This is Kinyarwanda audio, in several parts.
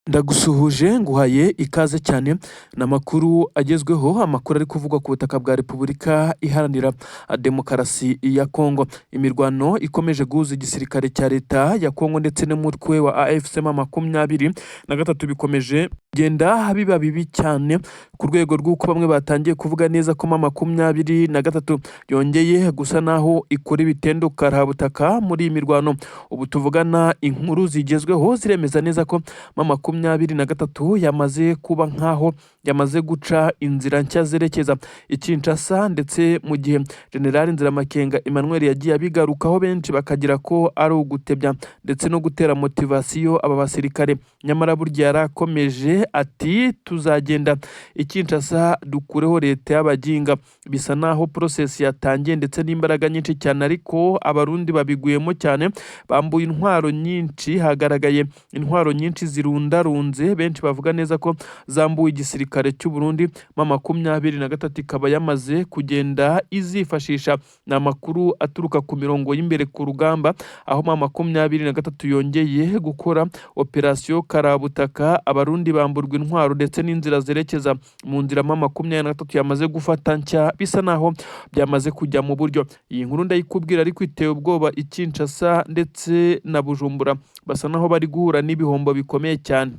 Ndagusuhuje nguhaye ikaze cyane n'amakuru agezweho, amakuru ari kuvugwa ku butaka bwa Repubulika Iharanira Demokarasi ya Kongo. Imirwano ikomeje guhuza igisirikare cya leta ya Kongo ndetse n'umutwe wa AFC M23 bikomeje kugenda biba bibi cyane ku rwego rw'uko bamwe batangiye kuvuga neza ko M23 yongeye gusa naho ikora ibitendo karahabutaka muri iyi mirwano. Ubu tuvugana inkuru zigezweho ziremeza neza ko M23 yamaze kuba nkaho yamaze guca inzira nshya zerekeza i Kinshasa, ndetse mu gihe General Nziramakenga Emmanuel yagiye abigarukaho benshi bakagira ko ari ugutebya ndetse no gutera motivasiyo aba basirikare. Nyamara burya yarakomeje ati tuzagenda i Kinshasa dukureho leta y'abaginga. Bisa naho process yatangiye ndetse n'imbaraga nyinshi cyane, ariko abarundi babiguyemo cyane, bambuye intwaro nyinshi, hagaragaye intwaro nyinshi zirundarunze. Benshi bavuga neza ko zambuye igisirikare cy'u Burundi. M23 ikaba yamaze kugenda izifashisha n'amakuru aturuka ku mirongo y'imbere ku rugamba, aho M23 yongeye gukora operation karabutaka, abarundi bamburwa intwaro ndetse n'inzira zerekeza mu nzira M23 yamaze gufata nshya, bisa naho byamaze kujya mu buryo. Iyi nkuru ndayikubwira, ariko iteye ubwoba i Kinshasa ndetse na Bujumbura basa naho bari guhura n'ibihombo bikomeye cyane.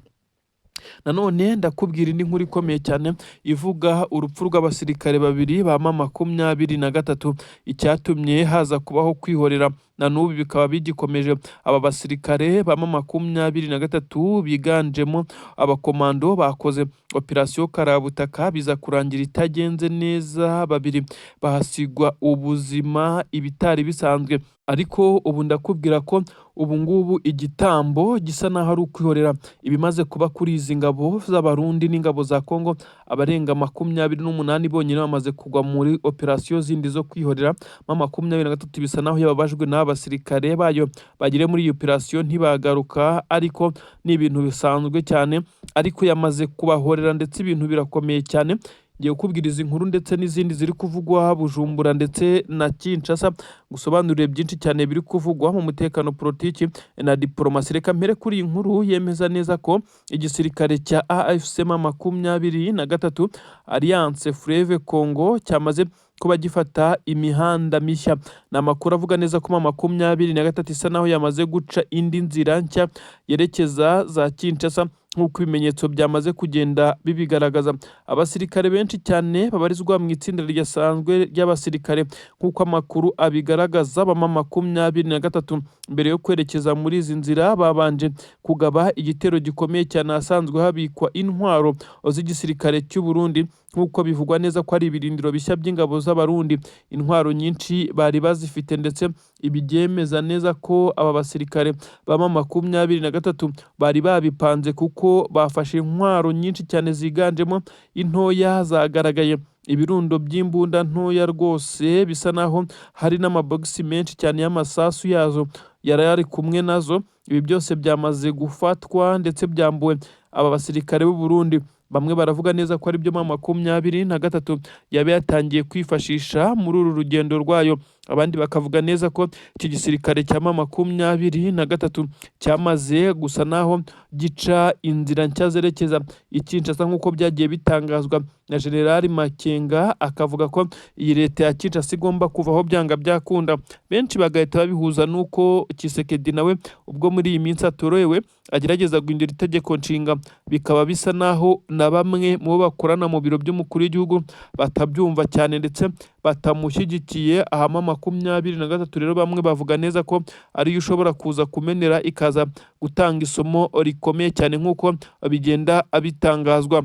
Nanone ndakubwira indi nkuru ikomeye cyane ivuga urupfu rw'abasirikare babiri ba M23, icyatumye haza kubaho kwihorera na n'ubu bikaba bigikomeje. Aba basirikare ba M23 biganjemo abakomando bakoze operation karabutaka, biza kurangira itagenze neza, babiri bahasigwa ubuzima ibitari bisanzwe. Ariko ubu ndakubwira ko ubu ngubu igitambo gisa naho ari ukwihorera ibimaze kuba kuri izi ngabo z'abarundi n'ingabo za Kongo. Abarenga 28 bonyine bamaze kugwa muri operation zindi zo kwihorera. M23 bisa naho yababajwe n'abasirikare bayo bagire muri iyi operation ntibagaruka, ariko ni ibintu bisanzwe cyane, ariko yamaze kubahorera ndetse ibintu birakomeye cyane. Ngiye kukubwiriza inkuru ndetse n'izindi ziri kuvugwa Bujumbura ndetse na Kinshasa, gusobanurire byinshi cyane biri kuvugwa mu mutekano, politiki na diplomasi. Reka mpere kuri iyi nkuru yemeza neza ko igisirikare cya AFC M23 Alliance Fleuve Congo cyamaze kuba gifata imihanda mishya. Ni amakuru avuga neza ko M23 isa naho yamaze guca indi nzira nshya yerekeza za Kinshasa, nk'uko ibimenyetso byamaze kugenda bibigaragaza. Abasirikare benshi cyane babarizwa mu itsinda ryasanzwe ry'abasirikare, nk'uko amakuru abigaragaza. M23 mbere yo kwerekeza muri izi nzira babanje kugaba igitero gikomeye cyane ahasanzwe habikwa intwaro z'igisirikare cy'u Burundi, nk'uko bivugwa neza ko ari ibirindiro bishya by'ingabo z'abarundi. Intwaro nyinshi bari bazifite, ndetse ibibyemeza neza ko aba basirikare ba M23 bari babipanze, kuko bafashe intwaro nyinshi cyane ziganjemo intoya. Zagaragaye ibirundo by'imbunda ntoya rwose, bisa naho hari n'amabogisi menshi cyane y'amasasu yazo yari kumwe nazo. Ibi byose byamaze gufatwa ndetse byambuwe aba basirikare b'u Burundi. Bamwe baravuga neza ko ari byo M23 yabe yatangiye kwifashisha muri uru rugendo rwayo. Abandi bakavuga neza ko iki gisirikare cya M23 cyamaze gusa naho gica inzira nshya zerekeza i Kinshasa, nk'uko byagiye bitangazwa na General Makenga, akavuga ko iyi leta ya Kinshasa igomba kuvaho byanga byakunda. Benshi bagahita babihuza n'uko Tshisekedi nawe ubwo muri iyi minsi atorohewe agerageza guhindura itegeko nshinga. Bikaba bisa naho na bamwe mu bo bakorana mu biro by'umukuru w'igihugu batabyumva cyane ndetse batamushyigikiye. Aha M23 rero bamwe bavuga neza ko ariyo ushobora kuza kumenera ikaza gutanga isomo rikomeye cyane, nk'uko bigenda bitangazwa.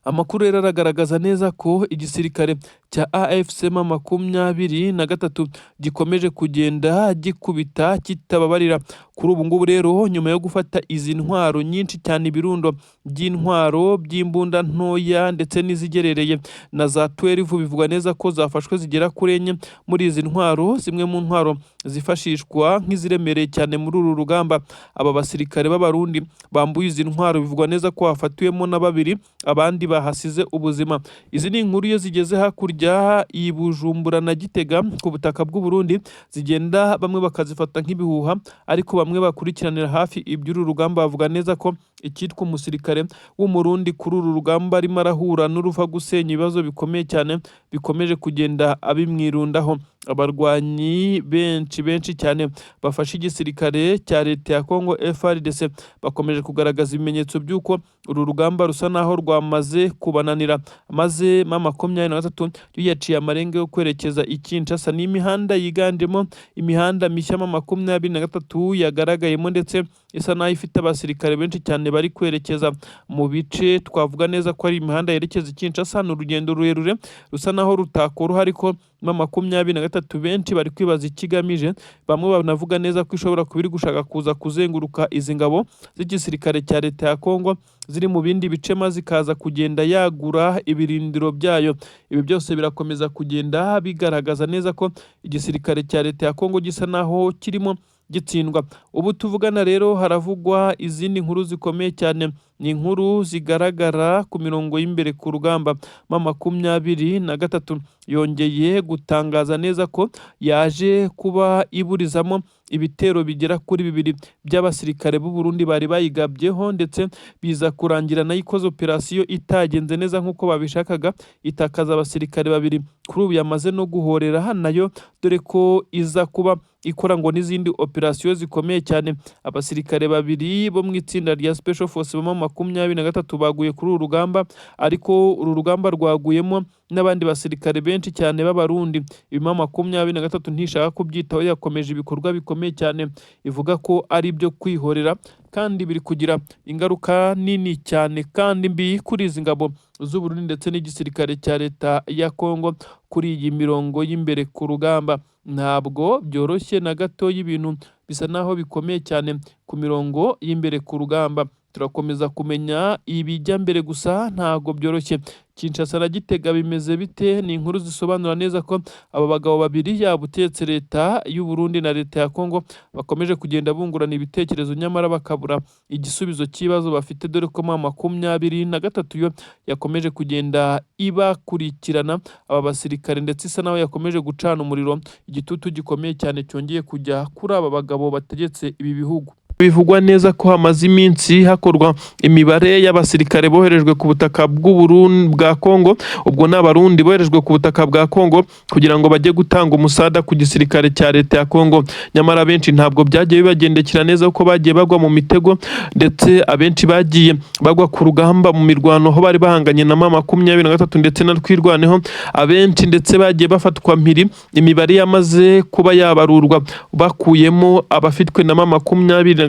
Amakuru rero aragaragaza neza ko igisirikare cya AFC M23 gikomeje kugenda gikubita kitababarira. Kuri ubu ngubu rero, nyuma yo gufata izi ntwaro nyinshi cyane, ibirundo by'intwaro by'imbunda ntoya ndetse n'izigerereye na za 12, bivugwa neza ko zafashwe zigera kuri enye. Muri izi ntwaro, zimwe mu ntwaro zifashishwa nk'iziremereye cyane muri uru rugamba. Aba basirikare b'abarundi bambuye izi ntwaro, bivugwa neza ko hafatiwemo na babiri, abandi bahasize ubuzima. Izi ni inkuru iyo zigeze hakurya i Bujumbura na Gitega ku butaka bw'u Burundi, zigenda bamwe bakazifata nk'ibihuha, ariko bamwe bakurikiranira hafi iby'uru rugamba bavuga neza ko icyitwa umusirikare w'umurundi kuri uru rugamba arimo arahura n'uruva gusenya ibibazo bikomeye cyane bikomeje kugenda abimwirundaho. Abarwanyi benshi cyane bafashe igisirikare cya leta ya Congo FARDC bakomeje kugaragaza ibimenyetso by'uko uru rugamba rusa naho rwamaze kubananira, maze M23 yaciye amarenge yo kwerekeza i Kinshasa. N'imihanda yiganjemo imihanda mishya M23 yagaragayemo ndetse isa naho ifite abasirikare benshi cyane bari kwerekeza mu bice twavuga neza ko ari imihanda yerekeza i Kinshasa. Ni urugendo rurerure rusa naho rutakoroha, ariko M23 benshi bari kwibaza ikigamije. Bamwe banavuga neza ko ishobora kuba iri gushaka kuza kuzenguruka izi ngabo z'igisirikare cya leta ya Congo ziri mu bindi bice maze ikaza kugenda yagura ibirindiro byayo. Ibi byose birakomeza kugenda bigaragaza neza ko igisirikare cya leta ya Congo gisa naho kirimo gitsindwa. Ubu tuvugana rero haravugwa izindi nkuru zikomeye cyane, ni inkuru zigaragara ku mirongo y'imbere ku rugamba. M23 yongeye gutangaza neza ko yaje kuba iburizamo ibitero bigera kuri 2 by'abasirikare b'u Burundi bari bayigabyeho, ndetse biza kurangira nayo ikoze operasiyo itagenze neza nk'uko babishakaga, itakaza abasirikare 2. Kuri ubu yamaze no guhorera nayo, dore ko iza kuba ikora ngo n'izindi operasiyo zikomeye cyane. Abasirikare 2 bo mu itsinda rya Special Force M23 baguye kuri uru rugamba, ariko uru rugamba rwaguyemo n'abandi basirikare benshi cyane b'abarundi. M23 ntishaka kubyitaho, yakomeje ibikorwa bikomeye cyane, ivuga ko ari byo kwihorera kandi biri kugira ingaruka nini cyane kandi mbi kuri izi ngabo z'u Burundi ndetse n'igisirikare cya leta ya Congo kuri iyi mirongo y'imbere ku rugamba. Ntabwo byoroshye na gato, y'ibintu bisa naho bikomeye cyane ku mirongo y'imbere ku rugamba. Turakomeza kumenya ibijya mbere, gusa ntabwo byoroshye. Kinshasa na Gitega bimeze bite? Ni inkuru zisobanura neza ko aba bagabo 2 yabutetse leta y'u Burundi na leta ya Congo bakomeje kugenda bungurana ibitekerezo, nyamara bakabura igisubizo cy'ibibazo bafite, dore ko M23 yo yakomeje kugenda ibakurikirana aba basirikare, ndetse isa naho yakomeje gucana umuriro, igitutu gikomeye cyane cyongeye kujya kuri aba bagabo bategetse ibi bihugu. Bivugwa neza ko hamaze iminsi hakorwa imibare y'abasirikare boherejwe ku butaka bw'u Burundi bwa Congo. Ubwo n'abarundi boherejwe ku butaka bwa Congo kugira ngo bajye gutanga umusada ku gisirikare cya leta ya Congo, nyamara benshi ntabwo byagiye bibagendekera neza uko bagiye bagwa mu mitego, ndetse abenshi bagiye bagwa ku rugamba mu mirwano aho bari bahanganye na M23 ndetse na Twirwaneho. Abenshi ndetse bagiye bafatwa mpiri, imibare yamaze kuba yabarurwa bakuyemo abafitwe na M23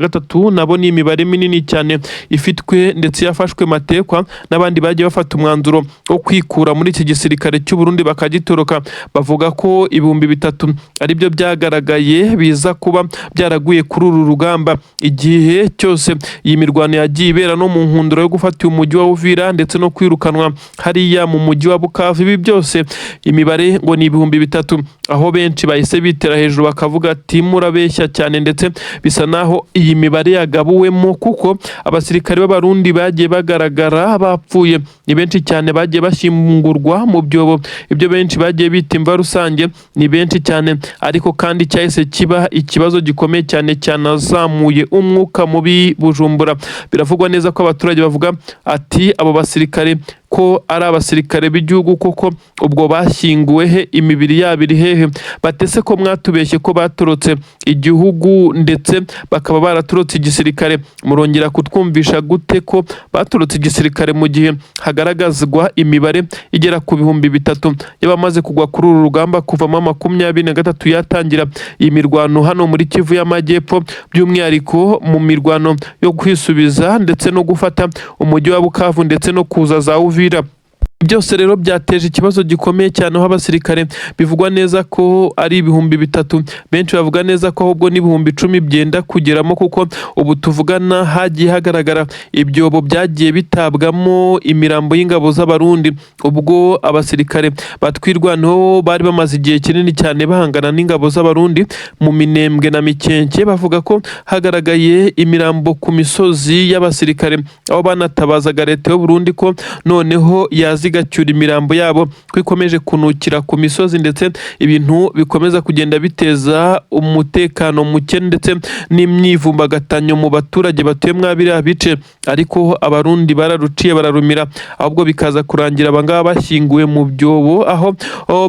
nabo ni imibare minini cyane ifitwe ndetse yafashwe matekwa, n'abandi bagiye bafata umwanzuro wo kwikura muri iki gisirikare cy'u Burundi bakagitoroka. Bavuga ko 3,000 ari byo byagaragaye biza kuba byaraguye kuri uru rugamba. Igihe cyose iyi mirwano yagiye ibera no mu nkundura yo gufata umujyi wa Uvira ndetse no kwirukanwa hariya mu mujyi wa Bukavu, ibi byose imibare ngo ni 3,000, aho benshi bahise bitera hejuru bakavuga ati murabeshya cyane, ndetse bisa naho iyi mibare yagabuwemo, kuko abasirikare b'abarundi bagiye bagaragara bapfuye ni benshi cyane, bagiye bashyingurwa mu byobo, ibyo benshi bagiye bita imva rusange ni benshi cyane. Ariko kandi cyahise kiba ikibazo gikomeye cyane cyanazamuye umwuka mubi Bujumbura. Biravugwa neza ko abaturage bavuga ati abo basirikare ko ari abasirikare b'igihugu koko, ubwo bashyinguwe he? Imibiri yabo iri hehe? Batese ko mwatubeshye ko batorotse igihugu ndetse bakaba baratorotse igisirikare, murongera kutwumvisha gute ko batorotse igisirikare mu gihe hagaragazwa imibare igera ku 3,000 y'abamaze kugwa kuri uru rugamba kuva M23 yatangira iyi mirwano hano muri Kivu y'Amajyepfo, by'umwihariko mu mirwano yo kwisubiza ndetse no gufata umujyi wa Bukavu ndetse no kuza za Uvira. Byose rero byateje ikibazo gikomeye cyane, aho abasirikare bivugwa neza ko ari 3,000, benshi bavuga neza ko ahubwo ni 10,000 byenda kugeramo, kuko ubu tuvugana hagiye hagaragara ibyobo byagiye bitabwamo imirambo y'ingabo z'abarundi. Ubwo abasirikare batwirwanaho bari bamaze igihe kinini cyane bahangana n'ingabo z'abarundi mu Minembwe na Mikenke, bavuga ko hagaragaye imirambo ku misozi y'abasirikare, aho banatabazaga leta y'u Burundi ko noneho yazi zigacyura imirambo yabo ko ikomeje kunukira ku misozi, ndetse ibintu bikomeza kugenda biteza umutekano muke ndetse n'imyivumbagatanyo mu baturage batuye mwa biriya bice. Ariko abarundi bararuciye bararumira, ahubwo bikaza kurangira abangaba bashyinguwe mu byobo, aho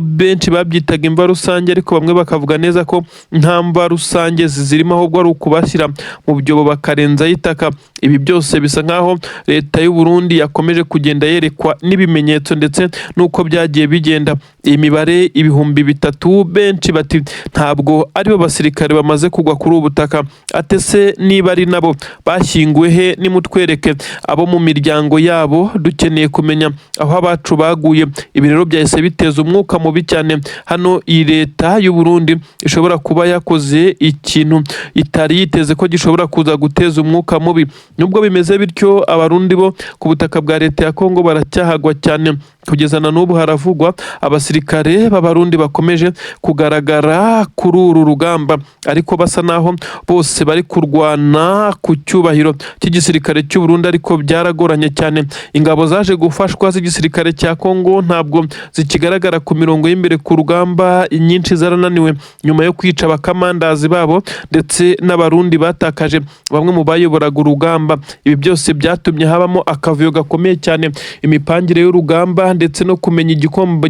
benshi babyitaga imva rusange, ariko bamwe bakavuga neza ko nta mva rusange zirimo, ahubwo ari ukubashyira mu byobo bakarenzaho itaka. Ibi byose bisa nkaho leta y'u Burundi yakomeje kugenda yerekwa n'ibimenyetso ndetse n'uko byagiye bigenda. Iyi mibare 3,000 benshi bati ntabwo aribo basirikare bamaze kugwa kuri ubu butaka. Atese niba ari nabo bashyinguwe he? Nimutwereke abo mu miryango yabo, dukeneye kumenya aho abacu baguye. Ibi rero byahise biteza umwuka mubi cyane. Hano iyi leta y'u Burundi ishobora kuba yakoze ikintu itari yiteze ko gishobora kuza guteza umwuka mubi. Nubwo bimeze bityo, abarundi bo ku butaka bwa leta ya Kongo baracyahagwa cyane. Kugeza na n'ubu haravugwa abasirikare b'abarundi bakomeje kugaragara kuri uru rugamba, ariko basa naho bose bari kurwana ku cyubahiro cy'igisirikare cy'u Burundi, ariko byaragoranye cyane. Ingabo zaje gufashwa z'igisirikare cya Kongo ntabwo zikigaragara ku mirongo y'imbere ku rugamba, inyinshi zarananiwe nyuma yo kwica abakamandazi babo ndetse n'abarundi batakaje bamwe mu bayoboraga urugamba. Ibi byose byatumye habamo akavuyo gakomeye cyane, imipangire y'urugamba ndetse no kumenya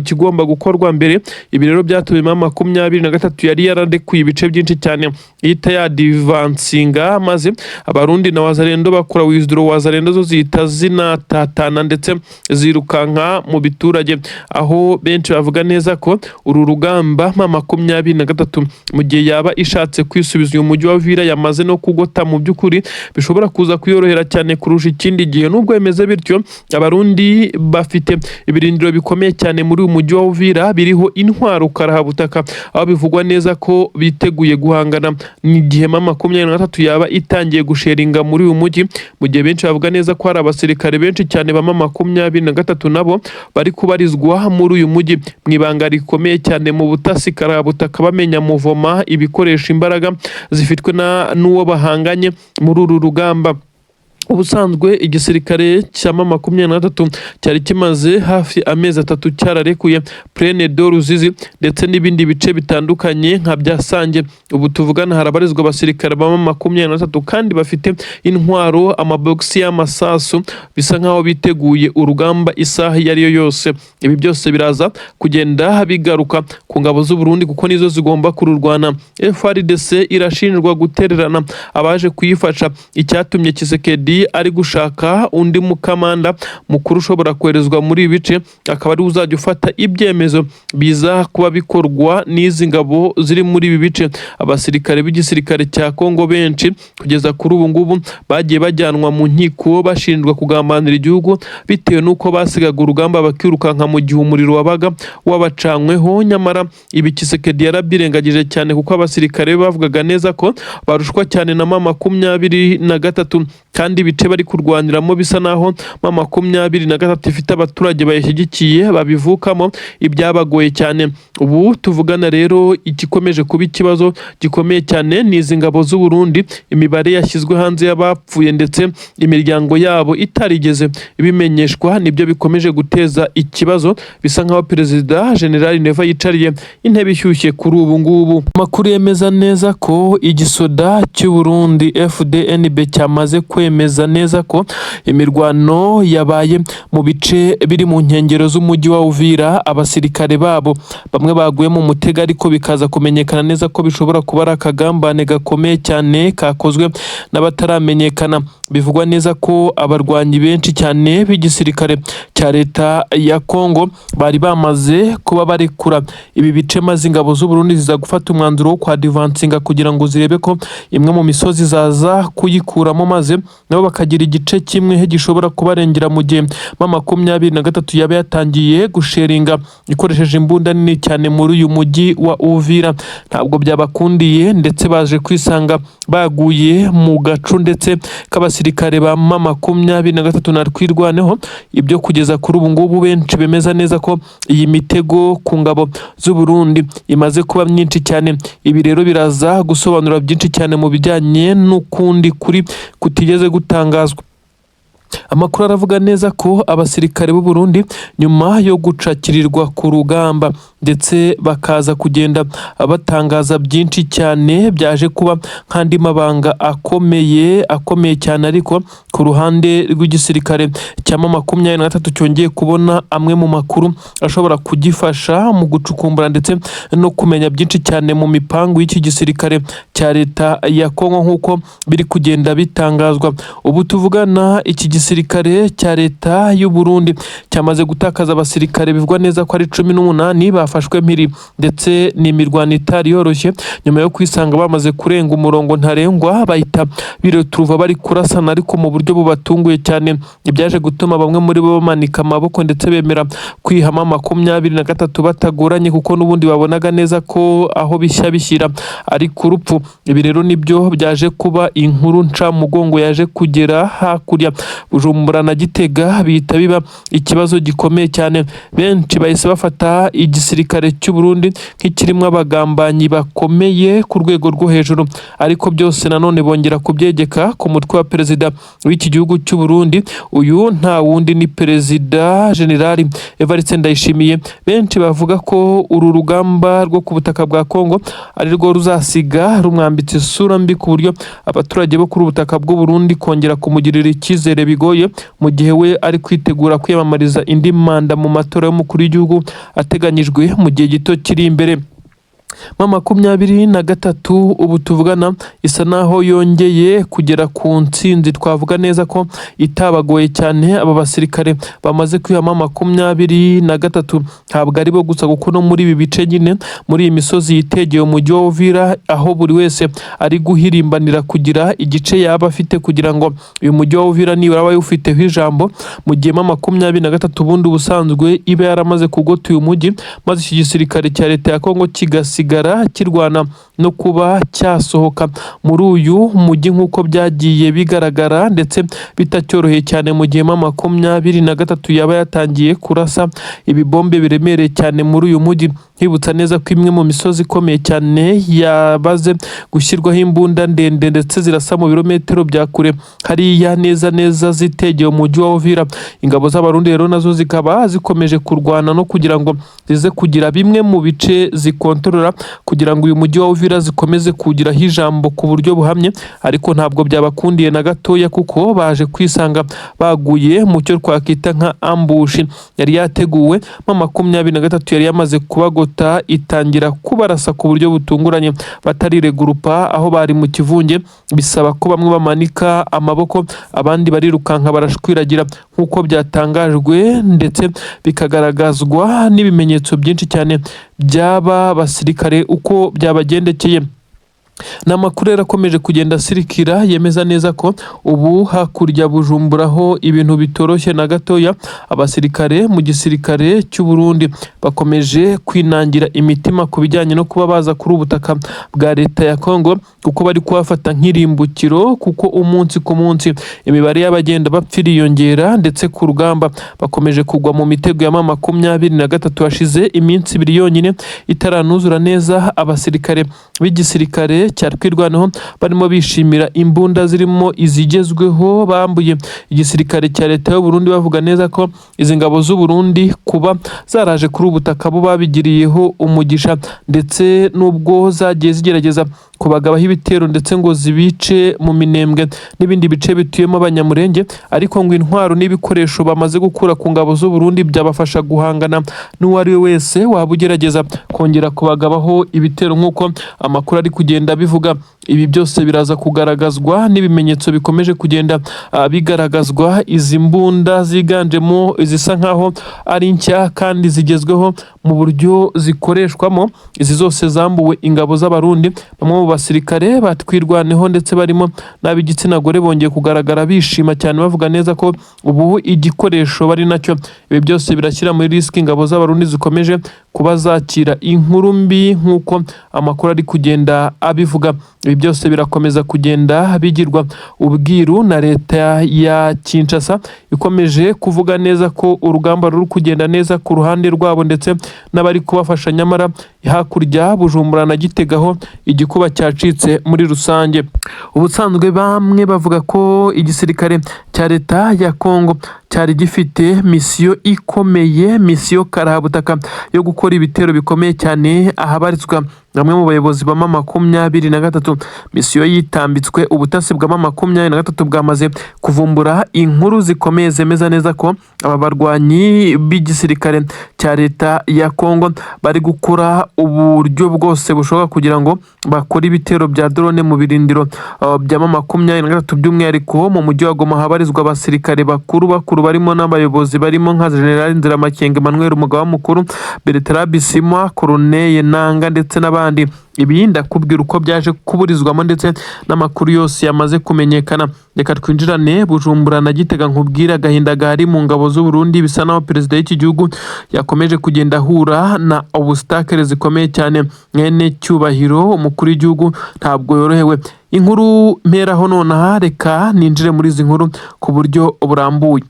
kigomba gukorwa mbere. Ibi rero byatumye M23 yari yaradekuye ibice byinshi cyane ihita yadivansinga, maze abarundi na wazalendo bakora withdraw. Wazalendo zo zihita zinatatana ndetse zirukanka mu biturage, aho benshi bavuga neza ko uru rugamba M23 mu gihe yaba ishatse kwisubiza uyu mujyi wa Uvira yamaze no kugota, mu by'ukuri bishobora kuza kuyorohera cyane kurusha ikindi gihe. Nubwo bimeze bityo, abarundi bafite ibirindiro bikomeye cyane muri uyu mujyi wa Uvira biriho intwaro karahabutaka, aho bivugwa neza ko biteguye guhangana n'igihe M23 yaba itangiye gusheringa muri uyu mujyi, mu gihe benshi bavuga neza ko hari abasirikare benshi cyane ba M23 nabo bari kubarizwa muri uyu mujyi mu ibanga rikomeye cyane mu butasi karahabutaka, bamenya muvoma ibikoresha imbaraga zifitwe n'uwo bahanganye muri uru rugamba. Ubusanzwe igisirikare cya M23 cyari kimaze hafi amezi 3 cyararekuye Plaine de Ruzizi ndetse n'ibindi bice bitandukanye nka bya Sange. Ubu tuvugana harabarizwa abasirikare ba M23 kandi bafite intwaro, amabogisi y'amasasu, bisa nkaho biteguye urugamba isaha yari yo yose. Ibi byose biraza kugenda bigaruka ku ngabo z'u Burundi kuko nizo zigomba kururwana. FARDC irashinjwa gutererana abaje kuyifasha, icyatumye Kisekedi ari gushaka undi mukamanda mukuru ushobora koherezwa muri ibi bice, akaba ari uzajya ufata ibyemezo biza kuba bikorwa n'izi ngabo ziri muri ibi bice. Abasirikare b'igisirikare cya Kongo benshi kugeza kuri ubu ngubu bagiye bajyanwa mu nkiko bashinjwa kugambanira igihugu bitewe n'uko basigaga urugamba bakirukanka mu gihe umuriro wabaga wabacanyweho. Nyamara ibi Kisekedi yarabirengagije cyane kuko abasirikare bavugaga neza ko barushwa cyane na M23 kandi ibice bari kurwaniramo bisa naho M23 ifite abaturage bayishyigikiye babivukamo, ibyabagoye cyane. Ubu tuvugana rero igikomeje kuba ikibazo gikomeye cyane ni izi ngabo z'u Burundi. Imibare yashyizwe hanze y'abapfuye ndetse imiryango yabo itarigeze ibimenyeshwa, nibyo bikomeje guteza ikibazo. Bisa nkaho Perezida General Neva yicariye intebe ishyushye kuri ubu ngubu. Amakuru yemeza neza ko igisoda cy'u Burundi FDNB cyamaze kwemeza neza ko imirwano yabaye mu bice biri mu nkengero z'umujyi wa Uvira. Abasirikare babo bamwe baguye mu mutego, ariko bikaza kumenyekana neza ko bishobora kuba ari akagambane gakomeye cyane kakozwe n'abataramenyekana. Bivugwa neza ko abarwanyi benshi cyane b'igisirikare cya leta ya Kongo bari bamaze kuba barekura ibi bice, maze ingabo z'u Burundi ziza gufata umwanzuro wo kwadivansinga kugira ngo zirebe ko imwe mu misozi zaza kuyikuramo, maze nabo bakagira igice kimwe gishobora kubarengera mu gihe M23 yaba yatangiye gusheringa ikoresheje imbunda nini cyane muri uyu mujyi wa Uvira. Ntabwo byabakundiye ndetse baje kwisanga baguye mu gacu ndetse k'abasirikare ba M23 na twirwaneho. Ibyo kugeza kuri ubu ngubu benshi bemeza neza ko iyi mitego ku ngabo z'u Burundi imaze kuba myinshi cyane. Ibi rero biraza gusobanura byinshi cyane mu bijyanye n'ukundi kuri kutigeze gutangazwa. Amakuru aravuga neza ko abasirikare b'u Burundi nyuma yo gucakirirwa ku rugamba ndetse bakaza kugenda batangaza byinshi cyane byaje kuba nk'andi mabanga akomeye cyane, ariko ku ruhande rw'igisirikare cya M23 cyongeye kubona amwe mu makuru ashobora kugifasha mu gucukumbura ndetse no kumenya byinshi cyane mu mipangu y'iki gisirikare cya leta ya Kongo nk'uko biri kugenda bitangazwa. Ubu tuvugana iki gisirikare cya leta y'u Burundi cyamaze gutakaza abasirikare bivugwa neza ko ari 18 bafashwe mpiri, ndetse n'imirwano itari yoroshye nyuma yo kwisanga bamaze kurenga umurongo ntarengwa bahita bireturuva bari kurasana, ariko mu buryo bubatunguye cyane ibyaje gutuma bamwe muri bo bamanika amaboko ndetse bemera kwihama 23 batagoranye, kuko n'ubundi babonaga neza ko aho bishya bishyira ari ku rupfu. Ibi rero nibyo byaje kuba inkuru ncamugongo yaje kugera hakurya Bujumbura na Gitega, bihita biba ikibazo gikomeye cyane. Benshi bahise bafata igisirikare cy'u Burundi nk'ikirimo abagambanyi bakomeye ku rwego rwo hejuru, ariko byose nanone bongera kubyegeka ku mutwe wa perezida w'iki gihugu cy'u Burundi. Uyu nta wundi ni Perezida General Evariste Ndayishimiye. Benshi bavuga ko uru rugamba rwo ku butaka bwa Kongo ari rwo ruzasiga rumwambitse isura mbi, ku buryo abaturage bo kuri ubutaka bw'u Burundi kongera kumugirira icyizere bigoye, mu gihe we ari kwitegura kwiyamamariza indi manda mu matora y'umukuru w'igihugu ateganyijwe mu gihe gito kiri imbere. M23 ubu tuvugana isa naho yongeye kugera ku ntsinzi. Twavuga neza ko itabagoye cyane. Aba basirikare bamaze kwihama 23 ntabwo ari bo gusa, kuko no muri ibi bice nyine muri iyi misozi yitegeye umujyi wa Uvira, aho buri wese ari guhirimbanira kugira igice yaba afite kugira ngo uyu mujyi wa Uvira nibura aba ufiteho ijambo, mu gihe M23 ubundi ubusanzwe iba yaramaze kugota uyu mujyi, maze iki gisirikare cya leta ya Kongo kigasigara kirwana no kuba cyasohoka muri uyu mujyi nk'uko byagiye bigaragara, ndetse bitacyoroheye cyane mu gihe M23 yaba yatangiye kurasa ibibombe biremereye cyane muri uyu mujyi. Hibutsa neza ko imwe mu misozi ikomeye cyane yabaze gushyirwaho imbunda ndende ndetse zirasa mu birometero bya kure hariya neza zitegeye umujyi wa Uvira. Ingabo z'abarundi rero nazo zikaba zikomeje kurwana no kugira ngo zize kugira bimwe mu bice zikontorora, kugira ngo uyu mujyi wa Uvira zikomeze kugiraho ijambo ku buryo buhamye, ariko ntabwo byabakundiye na gatoya, kuko baje kwisanga baguye mu cyo twakita nka ambushi yari yateguwe. M23 yari yamaze kubagota itangira kubarasa ku buryo butunguranye batariregurupa aho bari mu kivunge, bisaba ko bamwe bamanika amaboko abandi barirukanka barashwiragira nk'uko byatangajwe, ndetse bikagaragazwa n'ibimenyetso byinshi cyane byaba basirikare uko byabagendekeye. N'amakuru yarakomeje kugenda asirikira yemeza neza ko ubu hakurya Bujumbura ho ibintu bitoroshye na gatoya. Abasirikare mu gisirikare cy'u Burundi bakomeje kwinangira imitima ku bijyanye no kuba baza kuri ubutaka bwa leta ya Kongo, kuko bari kuhafata nk'irimbukiro, kuko umunsi ku munsi imibare y'abagenda bapfira yongera, ndetse ku rugamba bakomeje kugwa mu mitego ya M23. Hashize iminsi 2 yonyine itaranuzura neza abasirikare b'igisirikare cya twirwanaho barimo bishimira imbunda zirimo izigezweho bambuye igisirikare cya leta y'u Burundi, bavuga neza ko izi ngabo z'u Burundi kuba zaraje kuri ubutaka bo babigiriyeho umugisha, ndetse nubwo zagiye zigerageza kubagabaho ibitero ndetse ngo zibice mu Minembwe n'ibindi bice bituyemo abanyamurenge, ariko ngo intwaro n'ibikoresho bamaze gukura ku ngabo z'u Burundi byabafasha guhangana n'uwari we wese waba ugerageza kongera kubagabaho ibitero nk'uko amakuru ari kugenda bivuga. Ibi byose biraza kugaragazwa n'ibimenyetso bikomeje kugenda bigaragazwa. Izi mbunda ziganjemo izisa nkaho ari nshya kandi zigezweho mu buryo zikoreshwamo, izi zose zambuwe ingabo z'abarundi. Bamwe mu basirikare batwirwaneho ndetse barimo n'ab'igitsina gore bongeye kugaragara bishima cyane, bavuga neza ko ubu igikoresho bari nacyo. Ibi byose birashyira muri riski ingabo z'abarundi zikomeje kuba zakira inkuru mbi nk'uko amakuru ari kugenda abivuga. kubivuga. Ibi byose birakomeza kugenda bigirwa ubwiru na leta ya Kinshasa ikomeje kuvuga neza ko urugamba ruri kugenda neza ku ruhande rwabo ndetse n'abari kubafasha, nyamara hakurya Bujumbura na Gitega ho igikuba cyacitse muri rusange. Ubusanzwe bamwe bavuga ko igisirikare cya leta ya Kongo cyari gifite misiyo ikomeye, misiyo karahabutaka yo gukora ibitero bikomeye cyane ahabarizwa bamwe mu bayobozi ba M23. Misiyo yitambitswe ubutasi bwa M23 bwamaze kuvumbura inkuru zikomeye zemeza neza ko aba barwanyi b'igisirikare cya leta ya Kongo bari gukora uburyo bwose bushoboka kugira ngo bakore ibitero bya drone mu birindiro bya M23, by'umwihariko mu mujyi wa Goma habarizwa abasirikare bakuru barimo n'abayobozi barimo nka General Nziramakenga Emmanuel, umugaba mukuru Bertrand Bisimwa, Colonel Nanga ndetse n'abandi. Ibi ndakubwira uko byaje kuburizwamo ndetse n'amakuru yose yamaze kumenyekana. Reka twinjirane Bujumbura na Gitega nkubwira agahinda gahari mu ngabo z'u Burundi. Bisa naho perezida w'iki gihugu yakomeje kugenda ahura na obstacle zikomeye cyane. Mwene cyubahiro umukuru w'igihugu ntabwo yorohewe. Inkuru mperaho nonaha, reka ninjire muri izi nkuru ku buryo burambuye.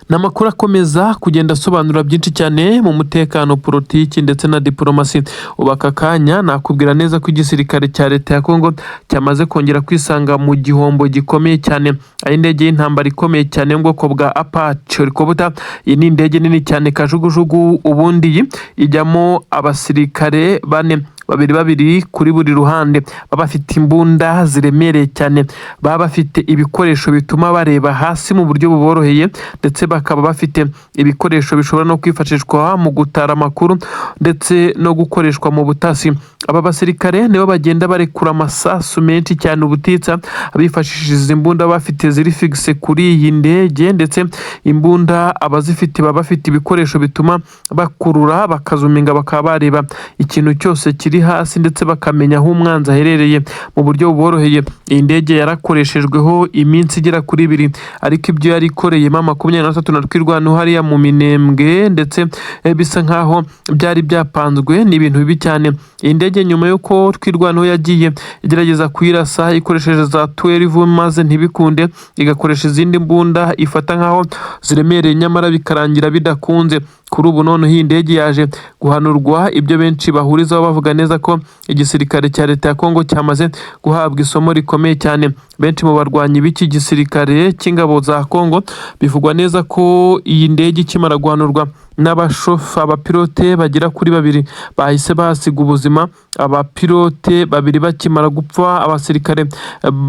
N'amakuru akomeza kugenda asobanura byinshi cyane mu mutekano, politiki ndetse na diplomasi. Ubaka kanya nakubwira neza ko igisirikare cya leta ya Kongo cyamaze kongera kwisanga mu gihombo gikomeye cyane. Ari indege y'intambara ikomeye cyane mu bwoko bwa Apache helicopter. Iyi ni indege nini cyane kajugujugu, ubundi ijyamo abasirikare bane, babiri kuri buri ruhande. Baba bafite imbunda ziremereye cyane, baba bafite ibikoresho bituma bareba hasi mu buryo buboroheye, ndetse bakaba bafite ibikoresho bishobora no kwifashishwa mu gutara amakuru ndetse no gukoreshwa mu butasi. Aba basirikare nibo bagenda barekura amasasu menshi cyane ubutitsa, bifashishije izi mbunda bafite ziri fixe kuri iyi ndege, ndetse imbunda abazifite baba bafite ibikoresho bituma bakurura bakazuminga, bakaba bareba ikintu cyose kiri hasi ndetse bakamenya aho umwanzi aherereye mu buryo buboroheye. Iyi ndege yarakoreshejweho iminsi igera kuri 2, ariko ibyo yari ikoreyemo M23 na twirwanaho hariya mu Minembwe, ndetse bisa nkaho byari byapanzwe ni ibintu bibi cyane. Iyi ndege nyuma yuko twirwanaho yagiye igerageza kuyirasa ikoresheje za 12 maze ntibikunde, igakoresha izindi mbunda ifata nkaho ziremereye, nyamara bikarangira bidakunze. Kuri ubu none iyi ndege yaje guhanurwa, ibyo benshi bahurizaho bavuga neza ko igisirikare cya leta ya Kongo cyamaze guhabwa isomo rikomeye cyane. Benshi mu barwanyi b'iki gisirikare cy'ingabo za Kongo bivugwa neza ko iyi ndege ikimara guhanurwa abapilote bagera kuri 2 bahise basiga ubuzima. Abapilote 2 bakimara gupfa, abasirikare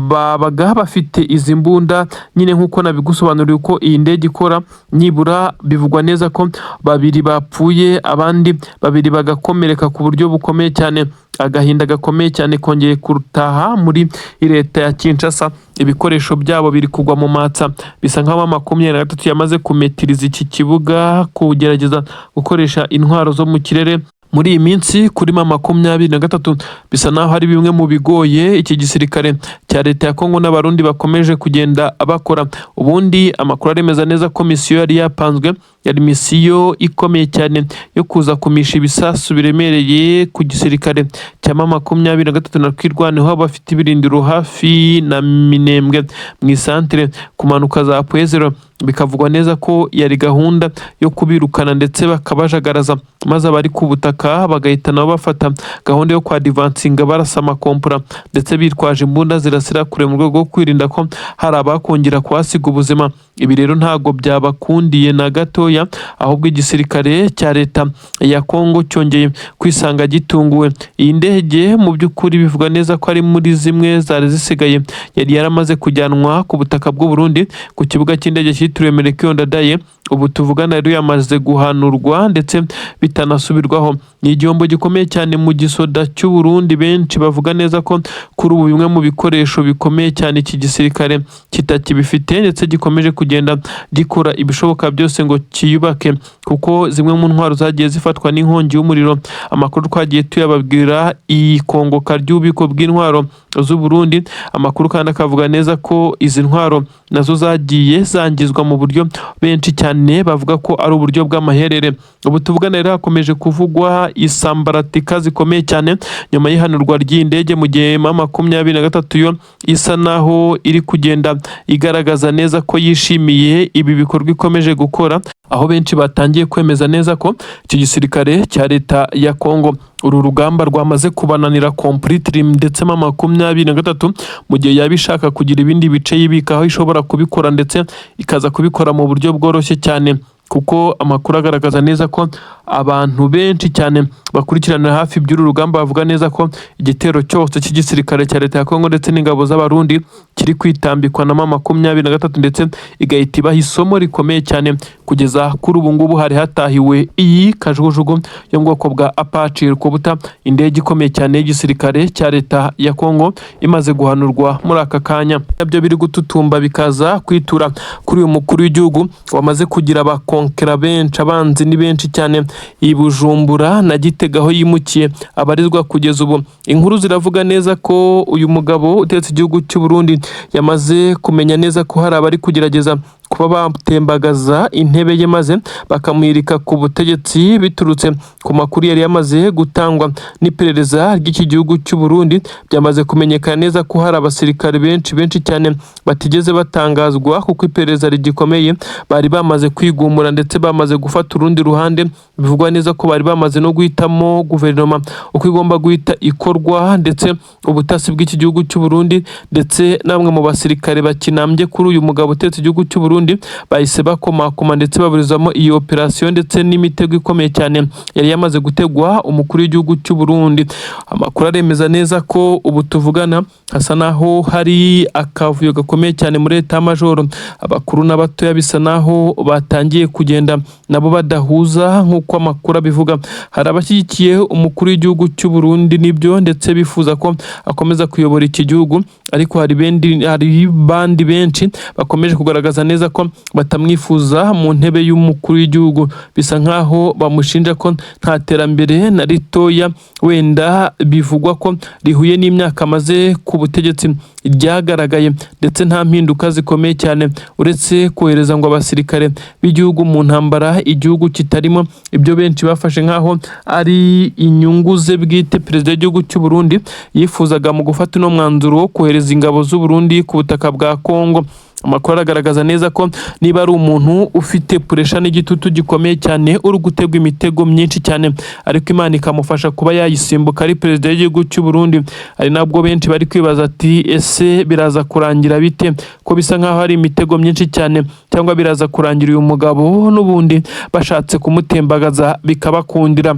babaga bafite izi mbunda nyine nk'uko nabigusobanuriye uko iyi ndege ikora. Nibura bivugwa neza ko 2 bapfuye, abandi 2 bagakomereka ku buryo bukomeye cyane. Agahinda gakomeye cyane kongeye kurutaha muri leta ya Kinshasa. Ibikoresho byabo biri kugwa mu matsa. Bisa nkaho M23 yamaze kumetiriza iki kibuga, kugerageza gukoresha intwaro zo mu kirere. Muri iyi minsi kuri M23 bisa naho hari bimwe mu bigoye iki gisirikare cya leta ya Kongo n'abarundi bakomeje kugenda bakora. Ubundi amakuru aremeza neza ko misiyo yari yapanzwe yari misiyo ikomeye cyane yo kuza kumisha ibisasu biremereye ku gisirikare cya M23 na twirwanaho bafite ibirindiro hafi na Minembwe mu isantere kumanuka za Pwezero. Bikavugwa neza ko yari gahunda yo kubirukana ndetse bakabajagaraza, maze abari ku butaka bagahita nabo bafata gahunda yo kwadivansinga barasa amakompura ndetse bitwaje imbunda zirasira kure mu rwego rwo kwirinda ko hari abakongera kuhasiga ubuzima. Ibi rero ntago byabakundiye na gatoya, ahubwo igisirikare cya leta ya Kongo cyongeye kwisanga gitunguwe. Iyi ndege mu by'ukuri bivugwa neza ko ari muri zimwe zari zisigaye yari yaramaze kujyanwa ku butaka bw'u Burundi ku kibuga cy'indege cyitiriwe Melchior Ndadaye. Ubu tuvugana rero yamaze guhanurwa ndetse bitanasubirwaho. Ni igihombo gikomeye cyane mu gisoda cy'u Burundi. Benshi bavuga neza ko kuri ubu bimwe mu bikoresho bikomeye cyane iki gisirikare kitakibifite, ndetse gikomeje kugenda gikora ibishoboka byose ngo kiyubake, kuko zimwe mu ntwaro zagiye zifatwa n'inkongi y'umuriro. Amakuru twagiye tuyababwira ikongoka ry'ububiko bw'intwaro z'u Burundi. Amakuru kandi akavuga neza ko izi ntwaro nazo zagiye zangizwa mu buryo benshi cyane cyane bavuga ko ari uburyo bw'amaherere. Ubu tuvugana rero hakomeje kuvugwa isambaratika zikomeye cyane nyuma y'ihanurwa ry'indege, mu gihe M23 yo isa naho iri kugenda igaragaza neza ko yishimiye ibi bikorwa ikomeje gukora, aho benshi batangiye kwemeza neza ko iki gisirikare cya leta ya Kongo uru rugamba rwamaze kubananira completely, ndetse M23 mu gihe yaba ishaka kugira ibindi bice yibikaho ishobora kubikora, ndetse ikaza kubikora mu buryo bworoshye cyane, kuko amakuru agaragaza neza ko abantu benshi cyane bakurikiranira hafi by'uru rugamba bavuga neza ko igitero cyose cy'igisirikare cya leta ya Kongo ndetse n'ingabo z'abarundi kiri kwitambikwa na M23, ndetse igahita ibaha isomo rikomeye cyane. Kugeza kuri ubu ngubu hari hatahiwe iyi kajugujugu yo mu bwoko bwa Apache Rukubuta, indege ikomeye cyane y'igisirikare cya leta ya Kongo imaze guhanurwa muri aka kanya. Nabyo biri gututumba bikaza kwitura kuri uyu mukuru w'igihugu wamaze kugira abakonkera benshi, abanzi ni benshi cyane, i Bujumbura na Gitega aho yimukiye abarizwa kugeza ubu. Inkuru ziravuga neza ko uyu mugabo utetse igihugu cy'u Burundi yamaze kumenya neza ko hari abari kugerageza kuba batembagaza intebe ye maze bakamwirika ku butegetsi biturutse ku makuru yari yamaze gutangwa n'iperereza ry'iki gihugu cy'u Burundi. Byamaze kumenyekana neza ko hari abasirikare benshi cyane batigeze batangazwa, kuko iperereza rigikomeye bari bamaze kwigumura ndetse bamaze gufata urundi ruhande. Bivugwa neza ko bari bamaze no guhitamo guverinoma uko igomba guhita ikorwa, ndetse ubutasi bw'iki gihugu cy'u Burundi ndetse namwe mu basirikare bakinambye kuri uyu mugabo utetse igihugu cy'u Burundi bahise bakomakoma ndetse baburizamo iyi operasiyo ndetse n'imitego ikomeye cyane yari yamaze gutegwa umukuru w'igihugu cy'u Burundi. Amakuru aremeza neza ko ubu tuvugana hasa naho hari akavuyo gakomeye cyane muri leta majoro, abakuru n'abatoya bisa naho batangiye kugenda nabo badahuza nk'uko amakuru abivuga. Hari abashyigikiye umukuru w'igihugu cy'u Burundi nibyo, ndetse bifuza ko akomeza kuyobora iki gihugu, ariko hari bandi benshi bakomeje kugaragaza neza ko batamwifuza mu ntebe y'umukuru w'igihugu. Bisa nkaho bamushinja ko nta terambere na ritoya wenda bivugwa ko rihuye n'imyaka amaze ku butegetsi ryagaragaye, ndetse nta mpinduka zikomeye cyane uretse kohereza ngo abasirikare b'igihugu mu ntambara igihugu kitarimo. Ibyo benshi bafashe nkaho ari inyungu ze bwite perezida w'igihugu cy'u Burundi yifuzaga mu gufata uno mwanzuro wo kohereza ingabo z'u Burundi ku butaka bwa Kongo. Amakuru agaragaza neza ko niba ari umuntu ufite puresha n'igitutu gikomeye cyane uri gutegwa imitego myinshi cyane, ariko Imana ikamufasha kuba yayisimbuka ari perezida w'igihugu cy'u Burundi. Ari nabwo benshi bari kwibaza ati ese biraza kurangira bite, ko bisa nkaho hari imitego myinshi cyane, cyangwa biraza kurangira uyu mugabo n'ubundi bashatse kumutembagaza bikabakundira.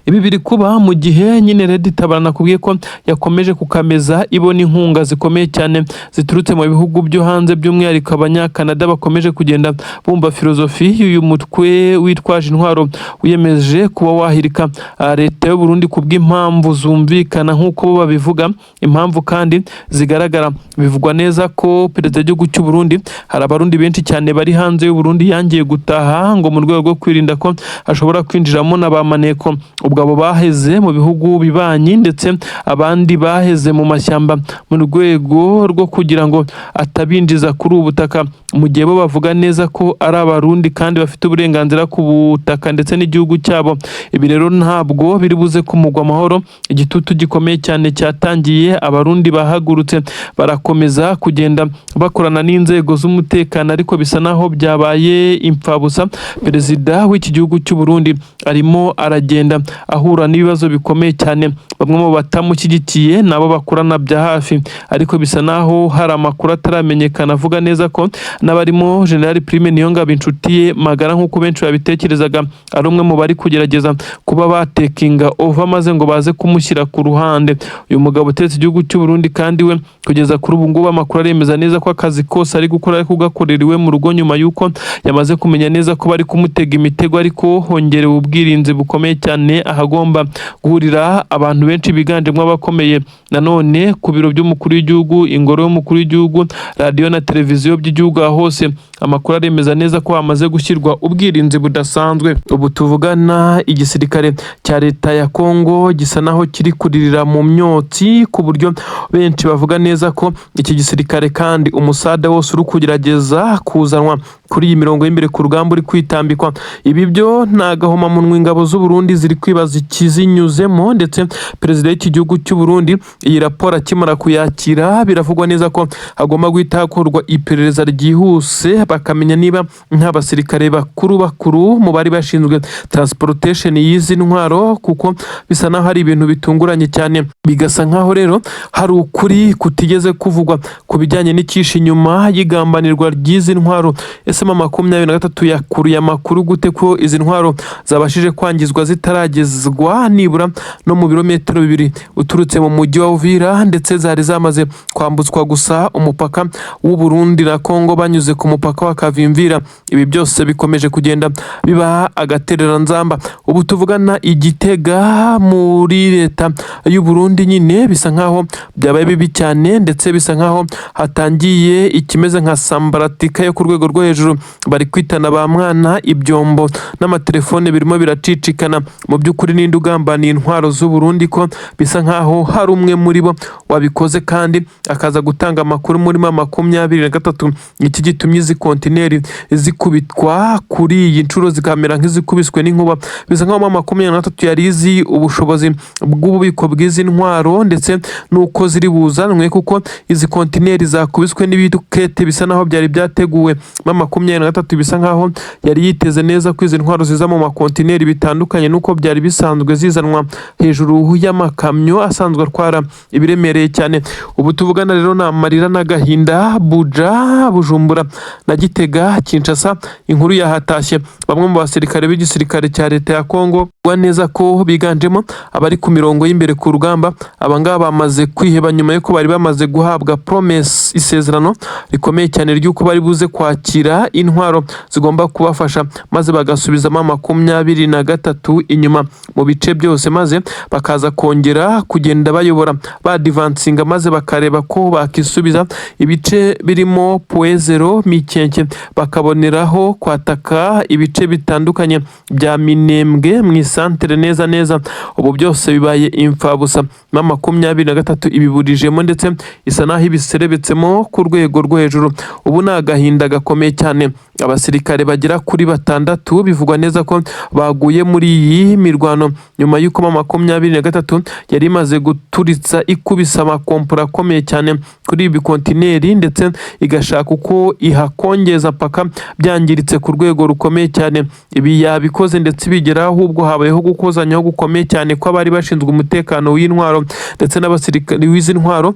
Ibi biri kuba mu gihe nyine Red Tabara nakubwiye ko yakomeje kukameza ibona inkunga zikomeye cyane ziturutse mu bihugu byo hanze, by'umwihariko abanyakanada bakomeje kugenda bumva filozofi y'uyu mutwe witwaje intwaro wiyemeje kuba wahirika leta y'u Burundi kubw'impamvu zumvikana nk'uko bo babivuga. Impamvu kandi zigaragara, bivugwa neza ko perezida w'igihugu cy'u Burundi, hari abarundi benshi cyane bari hanze y'u Burundi yangiye gutaha ngo mu rwego rwo kwirinda ko ashobora kwinjiramo n'abamaneko. Ubwo abo baheze mu bihugu bibanyi, ndetse abandi baheze mu mashyamba mu rwego rwo kugira ngo atabinjiza kuri ubu butaka, mu gihe bo bavuga neza ko ari abarundi kandi bafite uburenganzira ku butaka ndetse n'igihugu cyabo. Ibi rero ntabwo biri buze kumugwa amahoro. Igitutu gikomeye cyane cyatangiye, abarundi bahagurutse barakomeza kugenda bakorana n'inzego z'umutekano, ariko bisa naho byabaye impfabusa. Perezida w'iki gihugu cy'u Burundi arimo aragenda ahura n'ibibazo bikomeye cyane. Bamwe mu batamushyigikiye nabo bakorana bya hafi, ariko bisa naho hari amakuru ataramenyekana avuga neza ko n'abarimo General Prime Niyongabo inshuti ye magara nk'uko benshi babitekerezaga, ari umwe mu bari kugerageza kuba batekinga over maze ngo baze kumushyira ku ruhande. Uyu mugabo utetse igihugu cy'u Burundi kandi we kugeza kuri ubu ngubu amakuru aremeza neza ko akazi kose ari gukora ari kugakorera iwe mu rugo, nyuma y'uko yamaze kumenya neza ko bari kumutega imitego, ariko hongerewe ubwirinzi bukomeye cyane ahagomba guhurira abantu benshi biganjemo abakomeye nanone ku biro by'umukuru w'igihugu, ingoro y'umukuru w'igihugu, radiyo na televiziyo by'igihugu aho hose amakuru aremeza neza ko hamaze gushyirwa ubwirinzi budasanzwe. Ubu tuvugana igisirikare cya leta ya Kongo gisa naho kiri kuririra mu myotsi, ku buryo benshi bavuga neza ko iki gisirikare kandi umusada wose uri kugerageza kuzanwa kuri iyi mirongo y'imbere ku rugamba uri kwitambikwa. Ibi byo ni agahomamunwa ingabo z'u Burundi ziri kwibaza ikizinyuzemo, ndetse perezida w'iki gihugu cy'u Burundi iyi raporo akimara kuyakira biravugwa neza ko hagomba guhita hakorwa iperereza ryihuse bakamenya niba nk'abasirikare bakuru mu bari bashinzwe transportation y'izi ntwaro, kuko bisa naho hari ibintu bitunguranye cyane, bigasa nkaho rero hari ukuri kutigeze kuvugwa ku bijyanye n'icyishe inyuma y'igambanirwa ry'izi ntwaro. Ese M23 yakuruye amakuru gute ko izi ntwaro zabashije kwangizwa zitaragezwa nibura no mu birometero 2 uturutse mu mujyi wa Uvira, ndetse zari zamaze kwambutswa gusa umupaka w'u Burundi na Kongo banyuze ku mupaka wa Kavimvira? Ibi byose bikomeje kugenda biba agaterera nzamba. Ubu tuvugana Igitega muri leta y'u Burundi nyine bisa nkaho byabaye bibi cyane, ndetse bisa nkaho hatangiye ikimeze nka sambaratika yo ku rwego rwo hejuru. Bari kwitana ba mwana, ibyombo n'amatelefone birimo biracicikana. Mu by'ukuri ninde ugambaniye intwaro z'u Burundi ko bisa nkaho hari umwe muri bo wabikoze kandi akaza gutanga amakuru muri 23? Iki gitumye izi kontineri zikubitwa kuri iyi nshuro zikamera nk'izikubiswe n'inkuba. Bisa nkaho 23 yari izi ubushobozi bw'ububiko bw'izi ntwaro ndetse nuko ziri buzanwe, kuko izi kontineri zakubiswe n'ibidukete bisa naho byari byateguwe. 23 bisa nkaho yari yiteze neza ko izi ntwaro ziza mu makontineri bitandukanye nuko byari bisanzwe zizanwa hejuru y'amakamyo asanzwe atwara ibiremereye cyane. Ubu tuvugana rero na amarira n'agahinda Buja, Bujumbura na Gitega, Kinshasa. Inkuru yahatashye bamwe mu basirikare b'igisirikare cya leta ya Kongo neza ko biganjemo abari ku mirongo y'imbere ku rugamba. Abangaba bamaze kwiheba nyuma yuko bari bamaze guhabwa promise, isezerano rikomeye cyane ry'uko bari buze kwakira intwaro zigomba kubafasha maze bagasubizamo 23 inyuma mu bice byose, maze bakaza kongera kugenda bayobora badivansinga, maze bakareba ko bakisubiza ibice birimo Puezero, Mikenke, bakaboneraho kwataka ibice bitandukanye bya Minembwe mu isantere neza. Ubu byose bibaye imfabusa. 23 ibiburijemo ndetse isa naho ibiserebetsemo ku rwego rwo hejuru. Ubu ni agahinda gakomeye cyane. Abasirikare bagera kuri 6 bivugwa neza ko baguye muri iyi mirwano nyuma y'uko 23 yari imaze guturitsa ikubisa amakompora akomeye cyane kuri ibi kontineri, ndetse igashaka uko ihakongeza paka byangiritse ku rwego rukomeye cyane. Ibi yabikoze ndetse bigera ahubwo habayeho gukozanyaho gukomeye cyane ko abari bashinzwe umutekano w'intwaro ndetse n'abasirikare w'izi ntwaro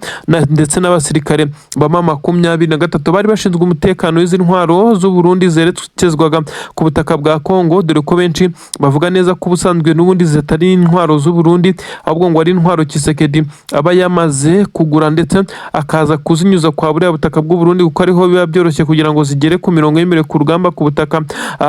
ndetse n'abasirikare ba 23 bari bashinzwe umutekano w'izi ntwaro z'u Burundi zerekezwaga ku butaka bwa Kongo, dore ko benshi bavuga neza ko ubusanzwe n'ubundi zitari intwaro z'u Burundi ahubwo ngo ari intwaro Kisekedi aba yamaze kugura ndetse akaza kuzinyuza kwa buriya butaka bw'u Burundi, kuko ariho biba byoroshye kugira ngo zigere ku mirongo y'imbere ku rugamba ku butaka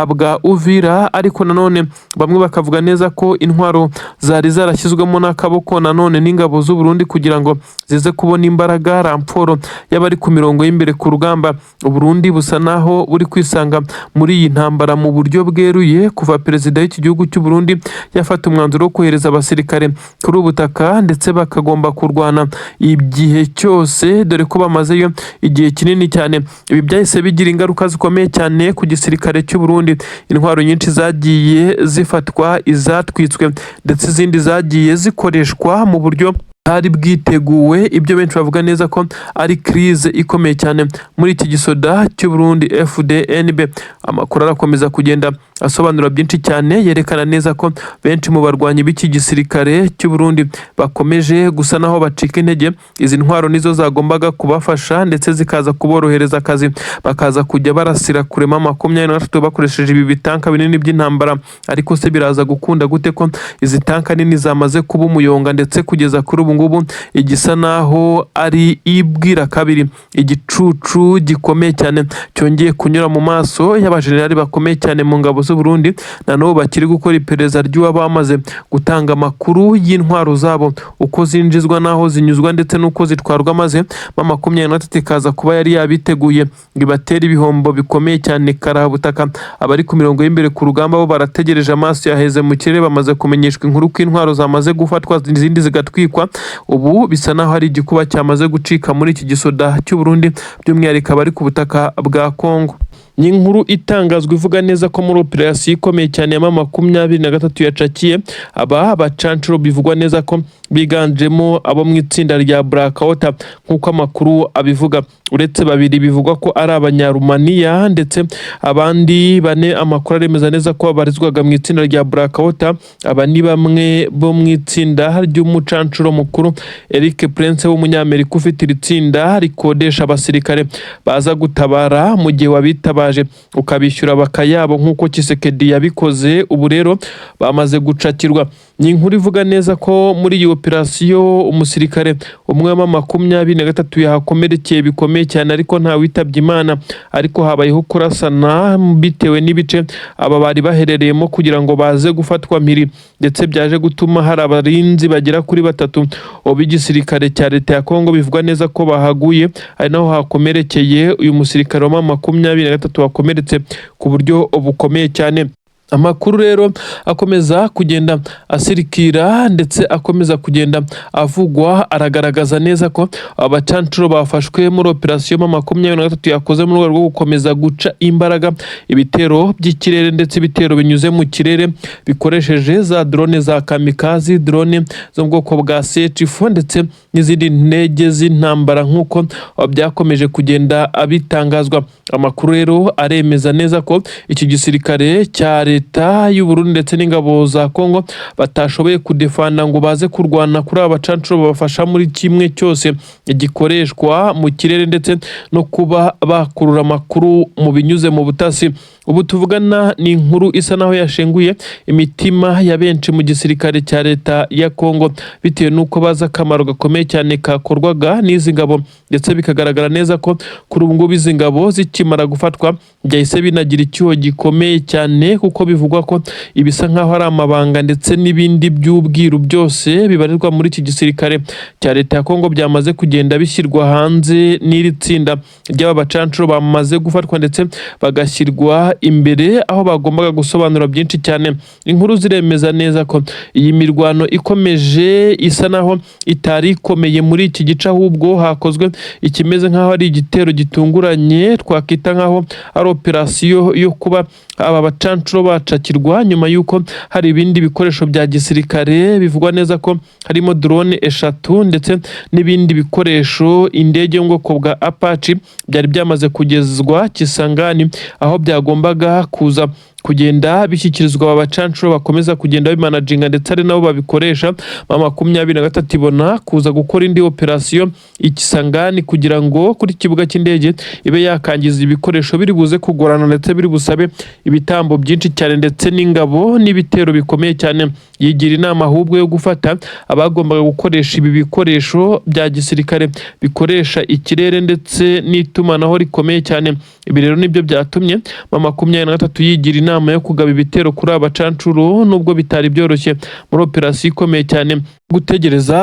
bwa Uvira. Ariko nanone bamwe bakavuga neza ko intwaro zari zarashyizwemo n'akaboko nanone n'ingabo z'u Burundi kugira ngo zize kubona imbaraga ramforo y'abari ku mirongo y'imbere ku rugamba. U Burundi busa naho buri kwisanga muri iyi ntambara mu buryo bweruye kuva perezida w'iki gihugu cy'u Burundi yafata umwanzuro wo kohereza abasirikare kuri ubutaka ndetse bakagomba kurwana igihe cyose, dore ko bamazeyo igihe kinini cyane. Ibi byahise bigira ingaruka zikomeye cyane ku gisirikare cy'u Burundi. Intwaro nyinshi zagiye zifatwa, izatwitswe ndetse izindi zagiye zikoreshwa mu buryo hari bwiteguwe. Ibyo benshi bavuga neza ko ari crise ikomeye cyane muri iki gisoda cy'u Burundi FDNB. Amakuru arakomeza kugenda asobanura byinshi cyane, yerekana neza ko benshi mu barwanyi b'iki gisirikare cy'u Burundi bakomeje gusa naho bacika intege. Izi ntwaro nizo zagombaga kubafasha ndetse zikaza kuborohereza akazi, bakaza kujya barasira kure 23 bakoresheje ibi bitanka binini by'intambara. Ariko se biraza gukunda gute ko izi tanka nini zamaze kuba umuyonga ndetse kugeza kuri ubu ngubu igisa naho ari ibwira kabiri, igicucu gikomeye cyane cyongeye kunyura mu maso y'abajenerali bakomeye cyane mu ngabo z'u Burundi na n'ubu bakiri gukora iperereza ry'uwabamaze gutanga amakuru y'intwaro zabo uko zinjizwa n'aho zinyuzwa ndetse n'uko zitwarwa, maze M23 ikaza kuba yari yabiteguye ngo ibatere ibihombo bikomeye cyane karahabutaka. Abari ku mirongo y'imbere ku rugamba bo barategereje, amaso yaheze mu kirere, bamaze kumenyeshwa inkuru ko intwaro zamaze gufatwa izindi zigatwikwa. Ubu bisa naho hari igikuba cyamaze gucika muri iki gisoda cy'u Burundi, by'umwihariko abari ku butaka bwa Kongo. Ni inkuru itangazwa ivuga neza ko muri operasiyo ikomeye cyane ya M23 yacakiye aba bacancuro, bivugwa neza ko biganjemo abo mu itsinda rya Blackwater nk'uko amakuru abivuga. Uretse babiri bivugwa ko ari abanyarumaniya ndetse abandi bane amakuru aremeza neza ko babarizwaga mu itsinda rya Blackwater. Aba ni bamwe bo mu itsinda ry'umucancuro mukuru Eric Prince w'umunyamerika ufite iri tsinda rikodesha abasirikare baza gutabara mu gihe wabitabaje ukabishyura bakayabo nk'uko Tshisekedi yabikoze. Ubu rero bamaze gucakirwa. Ni inkuru ivuga neza ko muri iyi operasiyo umusirikare umwe wa M23 yahakomerekeye bikomeye cyane, ariko nta witabye Imana, ariko habayeho kurasana bitewe n'ibice aba bari baherereyemo kugira ngo baze gufatwa mpiri, ndetse byaje gutuma hari abarinzi bagera kuri 3 b'igisirikare cya leta ya Kongo bivugwa neza ko bahaguye, ari naho hakomerekeye uyu musirikare wa M23 wakomeretse ku buryo bukomeye cyane. Amakuru rero akomeza kugenda asirikira ndetse akomeza kugenda avugwa, aragaragaza neza ko abacancuro bafashwe muri operasiyo M23 yakoze mu rwego rwo gukomeza guca imbaraga ibitero by'ikirere ndetse ibitero binyuze mu kirere bikoresheje za drone za kamikazi, drone zo mu bwoko bwa CH4 ndetse n'izindi ntege z'intambara nk'uko byakomeje kugenda abitangazwa. Amakuru rero aremeza neza ko iki gisirikare cya leta y'u Burundi ndetse n'ingabo za Kongo batashoboye kudefanda ngo baze kurwana kuri aba bacancuro babafasha muri kimwe cyose gikoreshwa mu kirere ndetse no kuba bakurura amakuru mu binyuze mu butasi. Ubu tuvugana ni inkuru isa naho yashenguye imitima ya benshi mu gisirikare cya leta ya Kongo bitewe n'uko baza akamaro gakomeye cyane kakorwaga n'izi ngabo, ndetse bikagaragara neza ko kuri ubu ngubu izi ngabo zikimara gufatwa byahise binagira icyuho gikomeye cyane, kuko bivugwa ko ibisa nkaho ari amabanga ndetse n'ibindi by'ubwiru byose bibarirwa muri iki gisirikare cya leta ya Kongo byamaze kugenda bishyirwa hanze n'iri tsinda ry'aba bacancuro bamaze gufatwa ndetse bagashyirwa imbere aho bagombaga gusobanura byinshi cyane. Inkuru ziremeza neza ko iyi mirwano ikomeje isa naho itari ikomeye muri iki gice, ahubwo hakozwe ikimeze nkaho ari igitero gitunguranye, twakita nkaho ari operasiyo yo kuba aba bacancuro bacakirwa nyuma y'uko hari ibindi bikoresho bya gisirikare bivugwa neza ko harimo drone 3 ndetse n'ibindi bikoresho, indege yo mu bwoko bwa Apache byari byamaze kugezwa Kisangani aho byagombaga kuza kugenda bishyikirizwa aba bacancuro bakomeza kugenda bimanaginga ndetse ari nabo babikoresha. M23 ibona kuza gukora indi operasiyo Ikisangani kugira ngo kuri kibuga cy'indege ibe yakangiza ibikoresho biri buze kugorana ndetse biri busabe ibitambo byinshi cyane ndetse n'ingabo n'ibitero bikomeye cyane. Yigira inama ahubwo yo gufata abagombaga gukoresha ibi bikoresho bya gisirikare bikoresha ikirere ndetse n'itumanaho rikomeye cyane. Ibi rero nibyo byatumye M23 yigira inama yo kugaba ibitero kuri aba bacancuro, nubwo bitari byoroshye muri operasiyo ikomeye cyane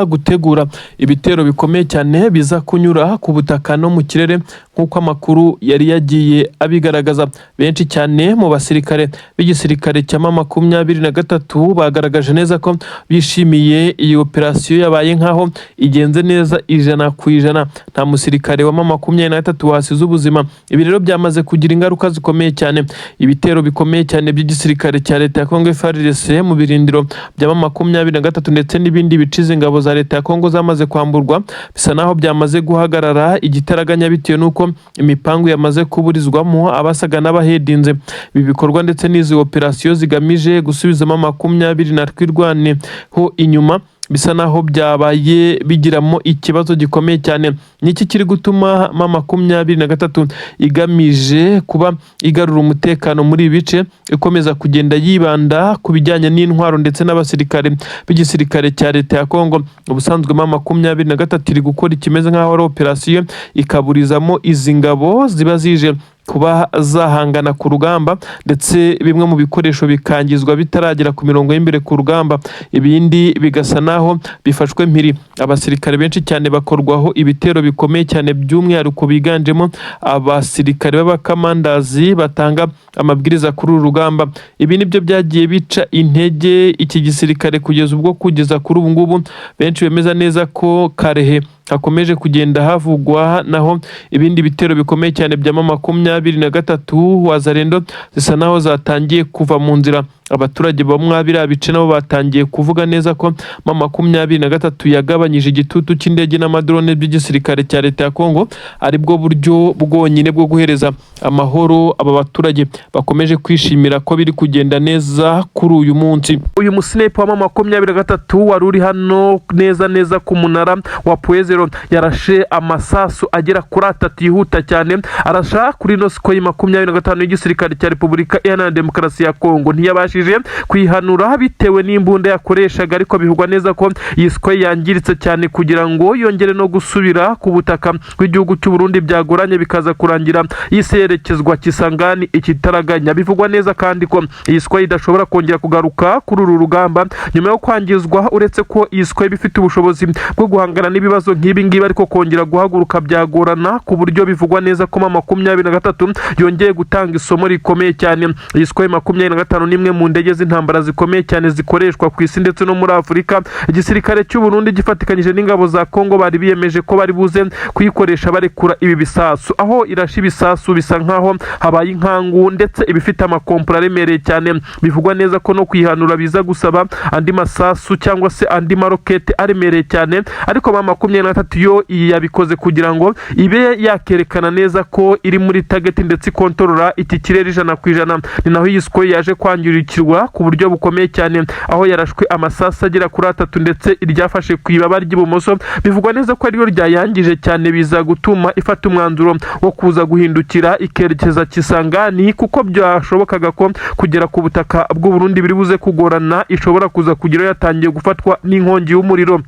gutegura ibitero bikomeye cyane biza kunyura ku butaka no mu kirere nk'uko amakuru yari yagiye abigaragaza. Benshi cyane mu basirikare b'igisirikare cya M23 bagaragaje neza ko bishimiye iyi operasiyo yabaye nkaho igenze neza 100%. Nta musirikare wa M23 wasize ubuzima. Ibi rero byamaze kugira ingaruka zikomeye cyane. Ibitero bikomeye cyane by'igisirikare cya leta ya Kongo FARDC mu birindiro bya M23 ndetse n'ibindi bice ingabo za leta ya Kongo zamaze kwamburwa bisa naho byamaze guhagarara igitaraganya bitewe n'uko imipangu yamaze kuburizwamo abasaga n'abahedinze. Ibi bikorwa ndetse n'izi operasiyo zigamije gusubizamo M23 ho inyuma bisa naho byabaye bigiramo ikibazo gikomeye cyane. Niki kiri gutuma M23 igamije kuba igarura umutekano muri ibice ikomeza kugenda yibanda ku bijyanye n'intwaro ndetse n'abasirikare b'igisirikare cya leta ya Kongo. Ubusanzwe M23 iri gukora ikimeze nkaho ari operasiyo ikaburizamo izi ngabo ziba zije kuba zahangana ku rugamba ndetse bimwe mu bikoresho bikangizwa bitaragera ku mirongo y'imbere ku rugamba, ibindi bigasa naho bifashwe mpiri. Abasirikare benshi cyane bakorwaho ibitero bikomeye cyane, by'umwihariko biganjemo abasirikare b'abakamandazi batanga amabwiriza kuri uru rugamba. Ibi nibyo byagiye bica intege iki gisirikare kugeza ubwo kugeza kuri ubu ngubu benshi bemeza neza ko Karehe hakomeje kugenda havugwa naho ibindi bitero bikomeye cyane bya M23 Wazalendo zisa naho zatangiye kuva mu nzira. Abaturage bamwe biriya bice nabo batangiye kuvuga neza ko M23 yagabanyije igitutu cy'indege n'amadrone by'igisirikare cya leta ya Kongo, ari bwo buryo bwonyine bwo guhereza amahoro aba baturage bakomeje kwishimira ko biri kugenda neza kuri uyu munsi. Uyu musinepo wa M23 wari uri hano neza ku munara wa Puezero yarashe amasasu agera kuri 3 yihuta cyane, arasha kuri no Sukhoi 25 y'igisirikare cya Repubulika Iharanira Demokarasi ya Kongo. Ntiyabashije kwihanura bitewe n'imbunda yakoreshaga, ariko bivugwa neza ko iyi Sukhoi yangiritse cyane kugira ngo yongere no gusubira ku butaka bw'igihugu cy'u Burundi byagoranye bikaza kurangira yiserekezwa Kisangani ikitaraganya. Bivugwa neza kandi ko iyi Sukhoi idashobora kongera kugaruka kuri uru rugamba nyuma yo kwangizwa, uretse ko iyi Sukhoi bifite ubushobozi bwo guhangana n'ibibazo nk'ibi ngibi, ariko kongera guhaguruka byagorana, ku buryo bivugwa neza ko M23 yongeye gutanga isomo rikomeye cyane. Iyi Sukhoi 25 nimwe mu ndege z'intambara zikomeye cyane zikoreshwa ku isi ndetse no muri Afurika. Igisirikare cy'u Burundi gifatikanyije n'ingabo za Kongo bari biyemeje ko bari buze kuyikoresha barekura ibi bisasu. Aho irasha ibisasu bisa nkaho habaye inkangu ndetse ibifite amakompora aremereye cyane. Bivugwa neza ko no kwihanura biza gusaba andi masasu cyangwa se andi marokete aremereye cyane, ariko M23 yo yabikoze kugira ngo ibe yakerekana neza ko iri muri target ndetse kontrola iki kirere 100%. Ni naho iyi Sukhoi yaje kwangirikirwa ku buryo bukomeye cyane, aho yarashwe amasasu agera kuri 3 ndetse iryafashe ku ibaba ry'ibumoso. Bivugwa neza ko ariyo ryayangije cyane, biza gutuma ifata umwanzuro wo kuza guhindukira ikerekeza Kisangani, kuko byashobokaga ko kugera ku butaka bw'u Burundi biri buze kugorana, ishobora kuza kugira yatangiye gufatwa n'inkongi y'umuriro.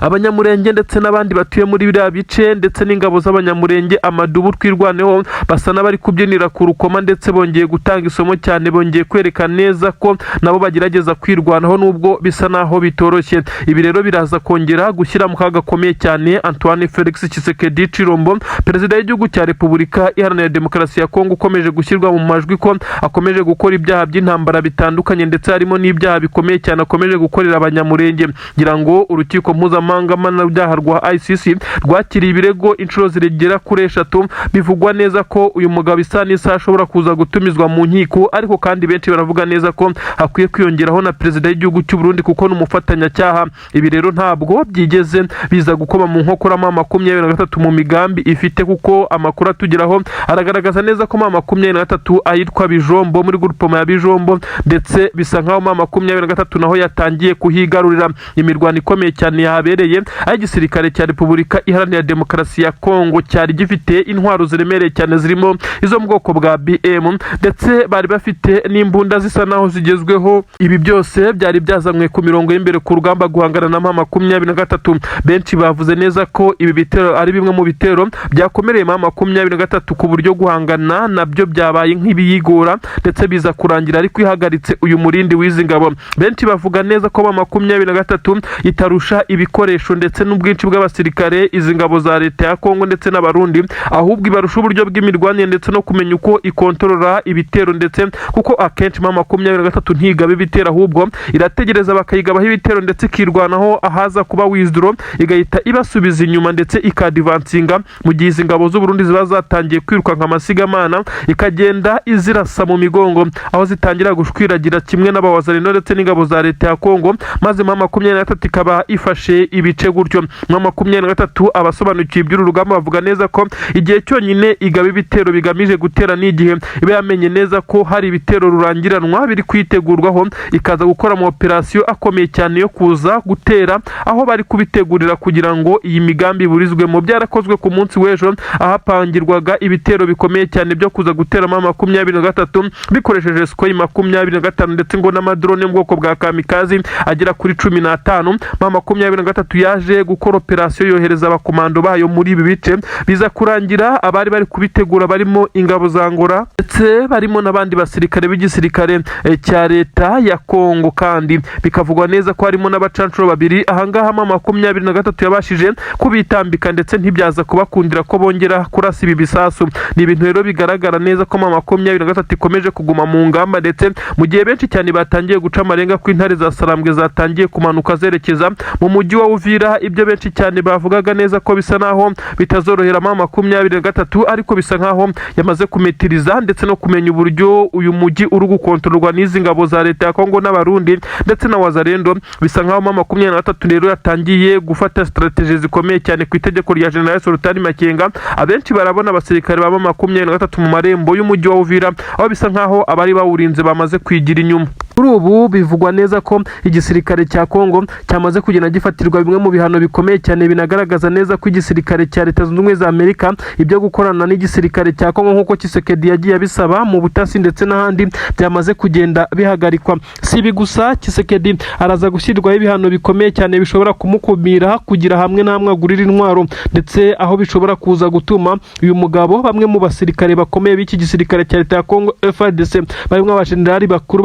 Abanyamurenge ndetse n'abandi batuye muri biriya bice ndetse n'ingabo z'abanyamurenge amadubu twirwaneho basa n'abari kubyinira ku rukoma, ndetse bongeye gutanga isomo cyane, bongeye kwerekana neza ko nabo bagerageza kwirwanaho nubwo bisa naho bitoroshye. Ibi rero biraza kongera gushyira mu kaga gakomeye cyane Antoine Felix Tshisekedi Tshilombo, perezida w'igihugu cya Repubulika Iharanira Demokarasi ya Kongo, ukomeje gushyirwa mu majwi ko akomeje gukora ibyaha by'intambara bitandukanye, ndetse harimo n'ibyaha bikomeye cyane akomeje gukorera abanyamurenge. Ngira ngo urukiko mpuzamahanga mpanabyaha rwa ICC rwakiriye ibirego inshuro zirigera kuri 3. Bivugwa neza ko uyu mugabo isa n'isa ashobora kuza gutumizwa mu nkiko, ariko kandi benshi baravuga neza ko hakwiye kwiyongeraho na perezida w'igihugu cy'u Burundi kuko n'umufatanyacyaha. Ibi rero ntabwo byigeze biza gukoma mu nkokora M23 mu migambi ifite, kuko amakuru atugeraho aragaragaza neza ko M23 ayitwa Bijombo muri groupement ya Bijombo, ndetse bisa nkaho M23 naho yatangiye kuhigarurira. Imirwano ikomeye cyane yahabereye, aho igisirikare cya Repubulika Iharanira Demokarasi ya Kongo cyari gifite intwaro ziremereye cyane zirimo izo mu bwoko bwa BM, ndetse bari bafite n'imbunda zisa naho zigezweho. Ibi byose byari byazanywe ku mirongo y'imbere ku rugamba guhangana na M23. Benshi bavuze neza ko ibi bitero ari bimwe mu bitero byakomereye M23 ku buryo guhangana nabyo byabaye nk'ibiyigora, ndetse biza kurangira ariko ihagaritse uyu murindi w'izi ngabo. Benshi bavuga neza ko M23 itarusha ibikoresho ndetse n'ubwinshi bw'abasirikare izi ngabo za leta ya Kongo ndetse n'abarundi, ahubwo ibarusha uburyo bw'imirwanire ndetse no kumenya uko ikontorora ibitero, ndetse kuko akenshi M23 ntigaba ibitero, ahubwo irategereza bakayigabaho ibitero ndetse ikirwanaho ahaza kuba withdraw, igahita ibasubiza inyuma ndetse ikadivansinga. Mu gihe izi ngabo z'u Burundi ziba zatangiye kwiruka nka masigamana, ikagenda izirasa mu migongo, aho zitangira gushwiragira kimwe n'abawazalendo ndetse n'ingabo za leta ya Kongo, maze M23 ikaba ifashe ibice gutyo. M23 abasobanukiye iby'uru rugamba bavuga neza ko igihe cyonyine igaba ibitero bigamije gutera n'igihe iba yamenye neza ko hari ibitero rurangiranwa biri kwitegurwaho, ikaza gukora mu operasiyo akomeye cyane yo kuza gutera aho bari kubitegurira kugira ngo iyi migambi iburizwemo. Byarakozwe ku munsi w'ejo, ahapangirwaga ibitero bikomeye cyane byo kuza gutera M23 bikoresheje Sukhoi 25 ndetse ngo n'amadrone mu bwoko bwa kamikazi agera kuri 15. M23 M23 yaje gukora operasiyo yohereza abakomando bayo muri ibi bice, biza kurangira abari bari kubitegura barimo ingabo za Angola ndetse barimo n'abandi basirikare b'igisirikare cya leta ya Kongo, kandi bikavugwa neza ko harimo n'abacancuro babiri. Ahangaha M23 yabashije kubitambika ndetse ntibyaza kubakundira ko bongera kurasa ibi bisasu. Ni ibintu rero bigaragara neza ko M23 ikomeje kuguma mu ngamba, ndetse mu gihe benshi cyane batangiye guca amarenga ko intare za Sarambwe zatangiye kumanuka zerekeza mu mujyi wa Uvira. Ibyo benshi cyane bavugaga neza ko bisa naho bitazorohera M23, ariko bisa nkaho yamaze kumetiriza ndetse no kumenya uburyo uyu mujyi uri gukontororwa n'izi ngabo za leta ya Kongo n'abarundi ndetse na wazarendo. Bisa nkaho M23 rero yatangiye gufata strategie zikomeye cyane ku itegeko rya General Sultan Makenga. Abenshi barabona abasirikare ba M23 mu marembo y'umujyi wa Uvira, aho bisa nkaho abari bawurinze bamaze kwigira inyuma. Kuri ubu bivugwa neza ko igisirikare cya Kongo cyamaze kugenda gifatirwa bimwe mu bihano bikomeye cyane, binagaragaza neza ko igisirikare cya Leta Zunze Ubumwe za Amerika ibyo gukorana n'igisirikare cya Kongo nk'uko Tshisekedi yagiye abisaba mu butasi ndetse n'ahandi byamaze kugenda bihagarikwa. Si ibi gusa, Tshisekedi araza gushyirwaho ibihano bikomeye cyane bishobora kumukumira kugira hamwe na hamwe agurira intwaro, ndetse aho bishobora kuza gutuma uyu mugabo bamwe mu basirikare bakomeye b'iki gisirikare cya Leta ya Kongo FARDC barimo abajenerali bakuru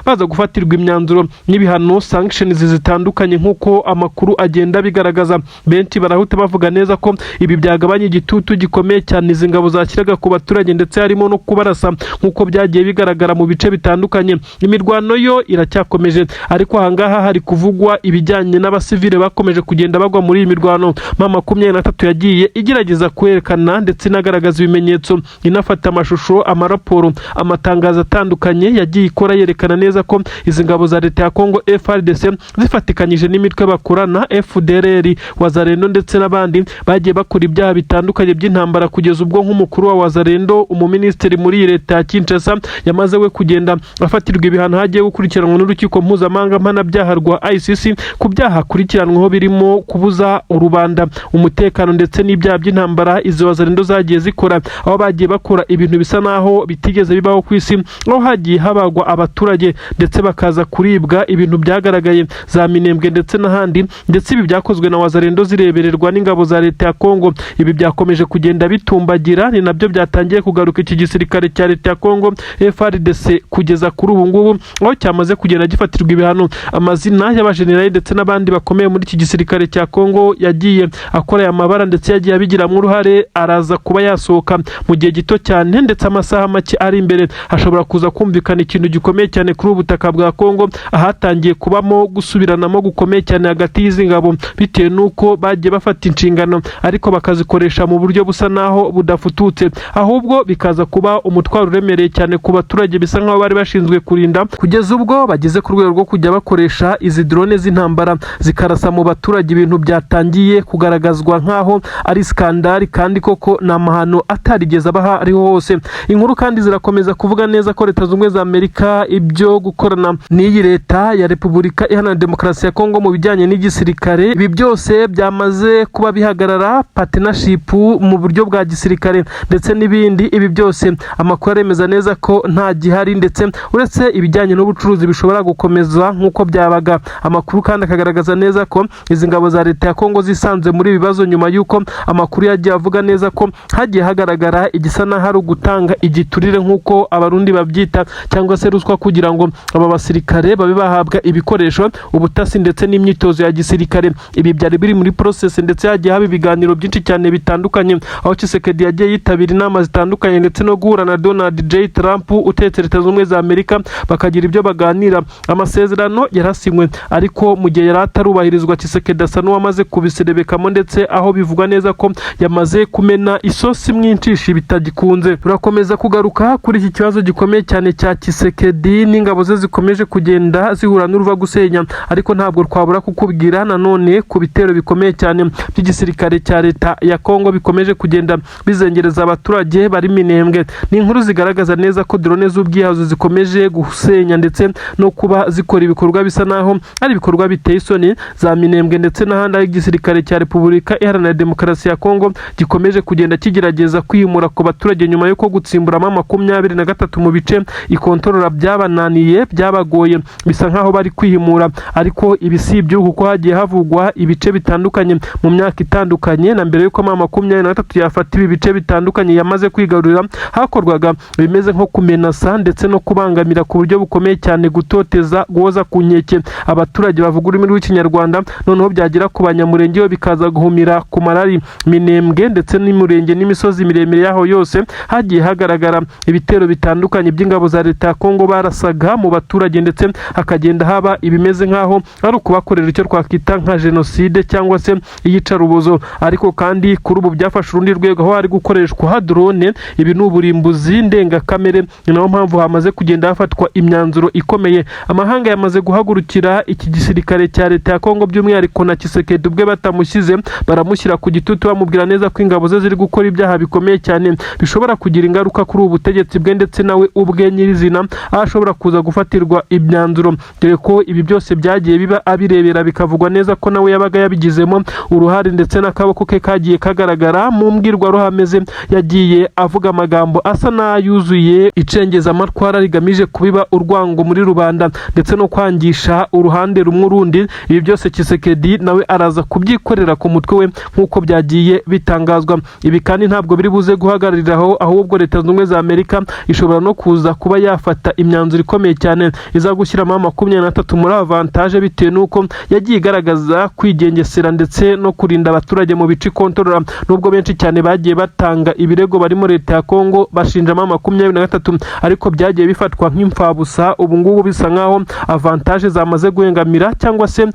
baza gufatirwa imyanzuro n'ibihano sanctions zitandukanye nk'uko amakuru agenda bigaragaza. Benshi barahuta bavuga neza ko ibi byagabanya igitutu gikomeye cyane izi ngabo zashyiraga ku baturage, ndetse harimo no kubarasa nk'uko byagiye bigaragara mu bice bitandukanye. Imirwano yo iracyakomeje, ariko ahangaha hari kuvugwa ibijyanye n'abasivile bakomeje kugenda bagwa muri iyi mirwano. M23 yagiye igerageza kwerekana ndetse inagaragaza ibimenyetso, inafata amashusho, amaraporo, amatangazo atandukanye yagiye ikora yerekana neza ko izi ngabo za leta ya Kongo FARDC zifatikanyije n'imitwe bakorana FDLR, wazarendo ndetse n'abandi bagiye bakora ibyaha bitandukanye by'intambara, kugeza ubwo nk'umukuru wa wazarendo, umuministeri muri leta ya Kinshasa, yamaze we kugenda afatirwa ibihano, hagiye gukurikiranwa n'urukiko mpuzamahanga mpanabyaha rwa ICC ku byaha akurikiranweho birimo kubuza urubanda umutekano ndetse n'ibyaha by'intambara izi wazarendo zagiye zikora, aho bagiye bakora ibintu bisa naho bitigeze bibaho ku isi, aho hagiye habagwa abaturage ndetse bakaza kuribwa ibintu byagaragaye za Minembwe ndetse n'ahandi, ndetse ibi byakozwe na wazarendo zirebererwa n'ingabo za leta ya Kongo. Ibi byakomeje kugenda bitumbagira, ni nabyo byatangiye kugaruka iki gisirikare cya leta ya Kongo FARDC kugeza kuri ubu ngubu, aho cyamaze kugenda gifatirwa ibihano. Amazina y'abajenerali ndetse n'abandi bakomeye muri iki gisirikare cya Kongo yagiye akora aya mabara ndetse yagiye abigiramo uruhare, araza kuba yasohoka mu gihe gito cyane, ndetse amasaha make ari imbere hashobora kuza kumvikana ikintu gikomeye cyane kuri ubutaka bwa Kongo, ahatangiye kubamo gusubiranamo gukomeye cyane hagati y'izi ngabo, bitewe n'uko bagiye bafata inshingano ariko bakazikoresha mu buryo busa naho budafututse, ahubwo bikaza kuba umutwaro uremereye cyane ku baturage bisa nkaho bari bashinzwe kurinda, kugeza ubwo bageze ku rwego rwo kujya bakoresha izi drone z'intambara zikarasa mu baturage. Ibintu byatangiye kugaragazwa nkaho ari skandali, kandi koko ni amahano atarigeze abaha ariho hose. Inkuru kandi zirakomeza kuvuga neza ko Leta Zunze Ubumwe za Amerika ibyo gukorana n'iyi leta ya Repubulika Iharanira Demokarasi ya Kongo mu bijyanye n'igisirikare, ibi byose byamaze kuba bihagarara, partnership mu buryo bwa gisirikare ndetse n'ibindi. Ibi byose amakuru aremeza neza ko nta gihari, ndetse uretse ibijyanye n'ubucuruzi bishobora gukomeza nk'uko byabaga. Amakuru kandi akagaragaza neza ko izi ngabo za leta ya Kongo zisanze muri ibibazo nyuma y'uko amakuru yagiye avuga neza ko hagiye hagaragara igisa n'aho ari ugutanga igiturire nk'uko abarundi babyita, cyangwa se ruswa, kugira ngo aba basirikare babe bahabwa ibikoresho, ubutasi ndetse n'imyitozo ya gisirikare. Ibi byari biri muri process, ndetse hagiye haba ibiganiro byinshi cyane bitandukanye, aho Tshisekedi yagiye yitabira inama zitandukanye ndetse no guhura na Donald J Trump utetse Leta Zunze Ubumwe za Amerika, bakagira ibyo baganira. Amasezerano yarasinywe, ariko mu gihe yari atarubahirizwa Tshisekedi asa n'uwamaze kubiserebekamo, ndetse aho bivugwa neza ko yamaze kumena isosi mwinshi bitagikunze. Turakomeza kugaruka kuri iki kibazo gikomeye cyane cya Tshisekedi n'ingabo ze zikomeje kugenda zihura n'uruva gusenya, ariko ntabwo twabura kukubwira nanone ku bitero bikomeye cyane by'igisirikare cya leta ya Kongo bikomeje kugenda bizengereza abaturage bari Minembwe. Ni inkuru zigaragaza neza ko drone z'ubwihazo zikomeje gusenya ndetse no kuba zikora ibikorwa bisa naho ari ibikorwa biteye isoni za Minembwe ndetse n'ahandi. Igisirikare cya Repubulika Iharanira Demokarasi ya Kongo gikomeje kugenda kigerageza kwimura ku baturage nyuma y'uko gutsimburamo 23 mu bice ikontorora byabananiye. bahavuye byabagoye bisa nkaho bari kwihimura, ariko ibi si ibyo kuko hagiye havugwa ibice bitandukanye mu myaka itandukanye, na mbere yuko M23 yafata ibi bice bitandukanye yamaze kwigarurira hakorwaga bimeze nko kumenasa ndetse no kubangamira ku buryo bukomeye cyane, gutoteza, guhoza ku nkeke abaturage bavuga ururimi rw'ikinyarwanda, noneho byagera ku banyamurenge yo bikaza guhumira ku Marari, Minembwe ndetse n'imurenge n'imisozi miremire yaho yose hagiye hagaragara ibitero bitandukanye by'ingabo za leta ya Kongo barasaga mu baturage, ndetse hakagenda haba ibimeze nkaho ari ukubakorera icyo twakita nka jenoside cyangwa se iyicarubozo. Ariko kandi kuri ubu byafashe urundi rwego aho hari gukoreshwa drone, ibi ni uburimbuzi ndengakamere, ni nayo mpamvu hamaze kugenda hafatwa imyanzuro ikomeye. Amahanga yamaze guhagurukira iki gisirikare cya leta ya Kongo, by'umwihariko na Tshisekedi ubwe batamushyize, baramushyira ku gitutu bamubwira neza ko ingabo ze ziri gukora ibyaha bikomeye cyane bishobora kugira ingaruka kuri ubu butegetsi bwe ndetse nawe ubwe nyirizina, aho ashobora kuza gufatirwa imyanzuro, dore ko ibi byose byagiye biba abirebera bikavugwa neza ko nawe yabaga yabigizemo uruhare, ndetse n'akaboko ke kagiye kagaragara mu mbwirwaruhame ze, yagiye avuga amagambo asa n'ayuzuye icengezamatwara rigamije kubiba urwango muri rubanda ndetse no kwangisha uruhande rumwe urundi. Ibi byose Tshisekedi nawe araza kubyikorera ku mutwe we nk'uko byagiye bitangazwa. Ibi kandi ntabwo biri buze guhagarariraho, ahubwo Leta Zunze Ubumwe za Amerika ishobora no kuza kuba yafata imyanzuro ikomeye cyane iza gushyiramo M23 muri avantage, bitewe n'uko yagiye igaragaza kwigengesera ndetse no kurinda abaturage mu bice kontorora, nubwo benshi cyane bagiye batanga ibirego barimo leta ya Kongo bashinjamo M23, ariko byagiye bifatwa nk'imfabusa. Ubu ngubu bisa nkaho avantage zamaze guhengamira, cyangwa se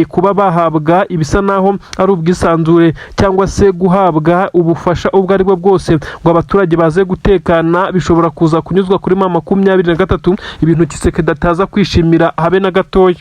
kuba bahabwa ibisa naho ari ubwisanzure cyangwa se guhabwa ubufasha ubwo ari bwo bwose ngo abaturage baze gutekana, bishobora kuza kunyuzwa kuri M23, ibintu Tshisekedi ataza kwishimira habe na gatoya.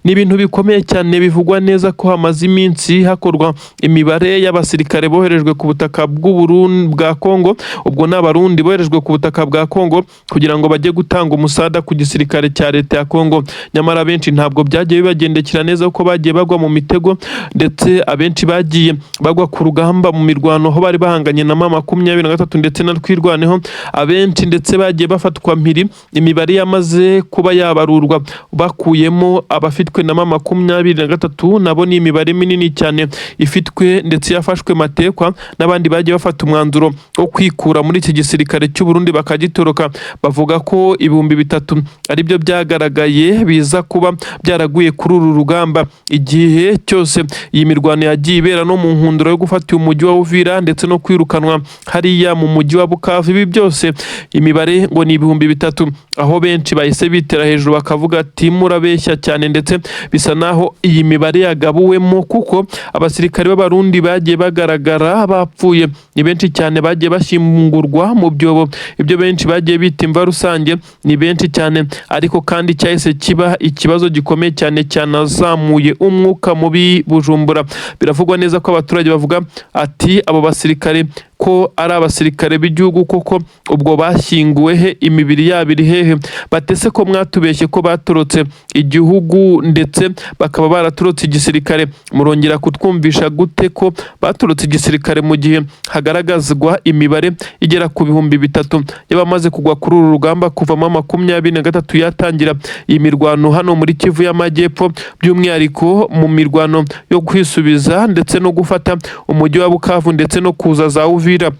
Ni ibintu bikomeye cyane bivugwa neza ko hamaze iminsi hakorwa imibare y'abasirikare boherejwe ku butaka bw'Uburundi bwa Kongo, ubwo n'abarundi boherejwe ku butaka bwa Kongo kugira ngo bajye gutanga umusada ku gisirikare cya leta ya Kongo. Nyamara benshi ntabwo byagiye bibagendekera neza uko bagiye bagwa mu mitego, ndetse abenshi bagiye bagwa ku rugamba mu mirwano aho bari bahanganye na M23 ndetse na Twirwaneho, abenshi ndetse bagiye bafatwa mpiri. Imibare yamaze kuba yabarurwa bakuyemo abafitwe na M23, nabo ni imibare minini cyane ifitwe ndetse yafashwe matekwa, n'abandi bagiye bafata umwanzuro wo kwikura muri iki gisirikare cy'u Burundi bakagitoroka. Bavuga ko 3,000 ari byo byagaragaye biza kuba byaraguye kuri uru rugamba. Igihe cyose iyi mirwano yagiye ibera no mu nkundura yo gufata umujyi wa Uvira ndetse no kwirukanwa hariya mu mujyi wa Bukavu, ibi byose imibare ngo ni 3,000, aho benshi bahise bitera hejuru bakavuga ati murabeshya cyane, ndetse bisa naho iyi mibare yagabuwemo, kuko abasirikare b'abarundi bagiye bagaragara bapfuye ni benshi cyane, bagiye bashyingurwa mu byobo, ibyo benshi bagiye bita imva rusange ni benshi cyane. Ariko kandi cyahise kiba ikibazo gikomeye cyane cyanazamuye umwuka mubi Bujumbura. Biravugwa neza ko abaturage bavuga ati abo basirikare ko ari abasirikare b'igihugu koko, ubwo bashyinguwe he? Imibiri yabo iri hehe? Batese ko mwatubeshye ko batorotse igihugu ndetse bakaba baratorotse igisirikare, murongera kutwumvisha gute ko batorotse igisirikare mu gihe hagaragazwa imibare igera ku 3,000 y'abamaze kugwa kuri uru rugamba kuva M23 yatangira iyi mirwano hano muri Kivu y'Amajyepfo, by'umwihariko mu mirwano yo kwisubiza ndetse no gufata umujyi wa Bukavu ndetse no kuza za Uvira.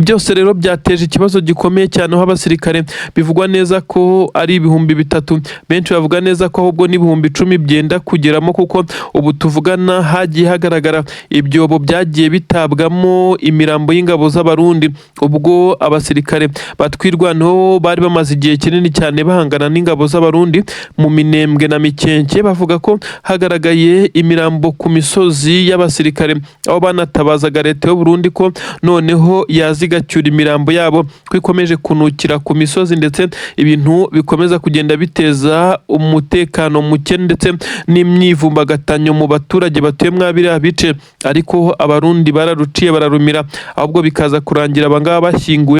Byose rero byateje ikibazo gikomeye cyane, aho abasirikare bivugwa neza ko ari 3,000, benshi bavuga neza ko ahubwo ni 10,000 byenda kugeramo, kuko ubu tuvugana hagiye hagaragara ibyobo byagiye bitabwamo imirambo y'ingabo z'abarundi, ubwo abasirikare batwirwanaho bari bamaze igihe kinini cyane bahangana n'ingabo z'abarundi mu Minembwe na Mikenke. Bavuga ko hagaragaye imirambo ku misozi y'abasirikare, aho banatabazaga leta y'u Burundi ko noneho igacyura imirambo yabo ko ikomeje kunukira ku misozi, ndetse ibintu bikomeza kugenda biteza umutekano muke ndetse n'imyivumbagatanyo mu baturage batuye mwabira bice. Ariko abarundi bararuciye bararumira, ahubwo bikaza kurangira abangaba bashyinguwe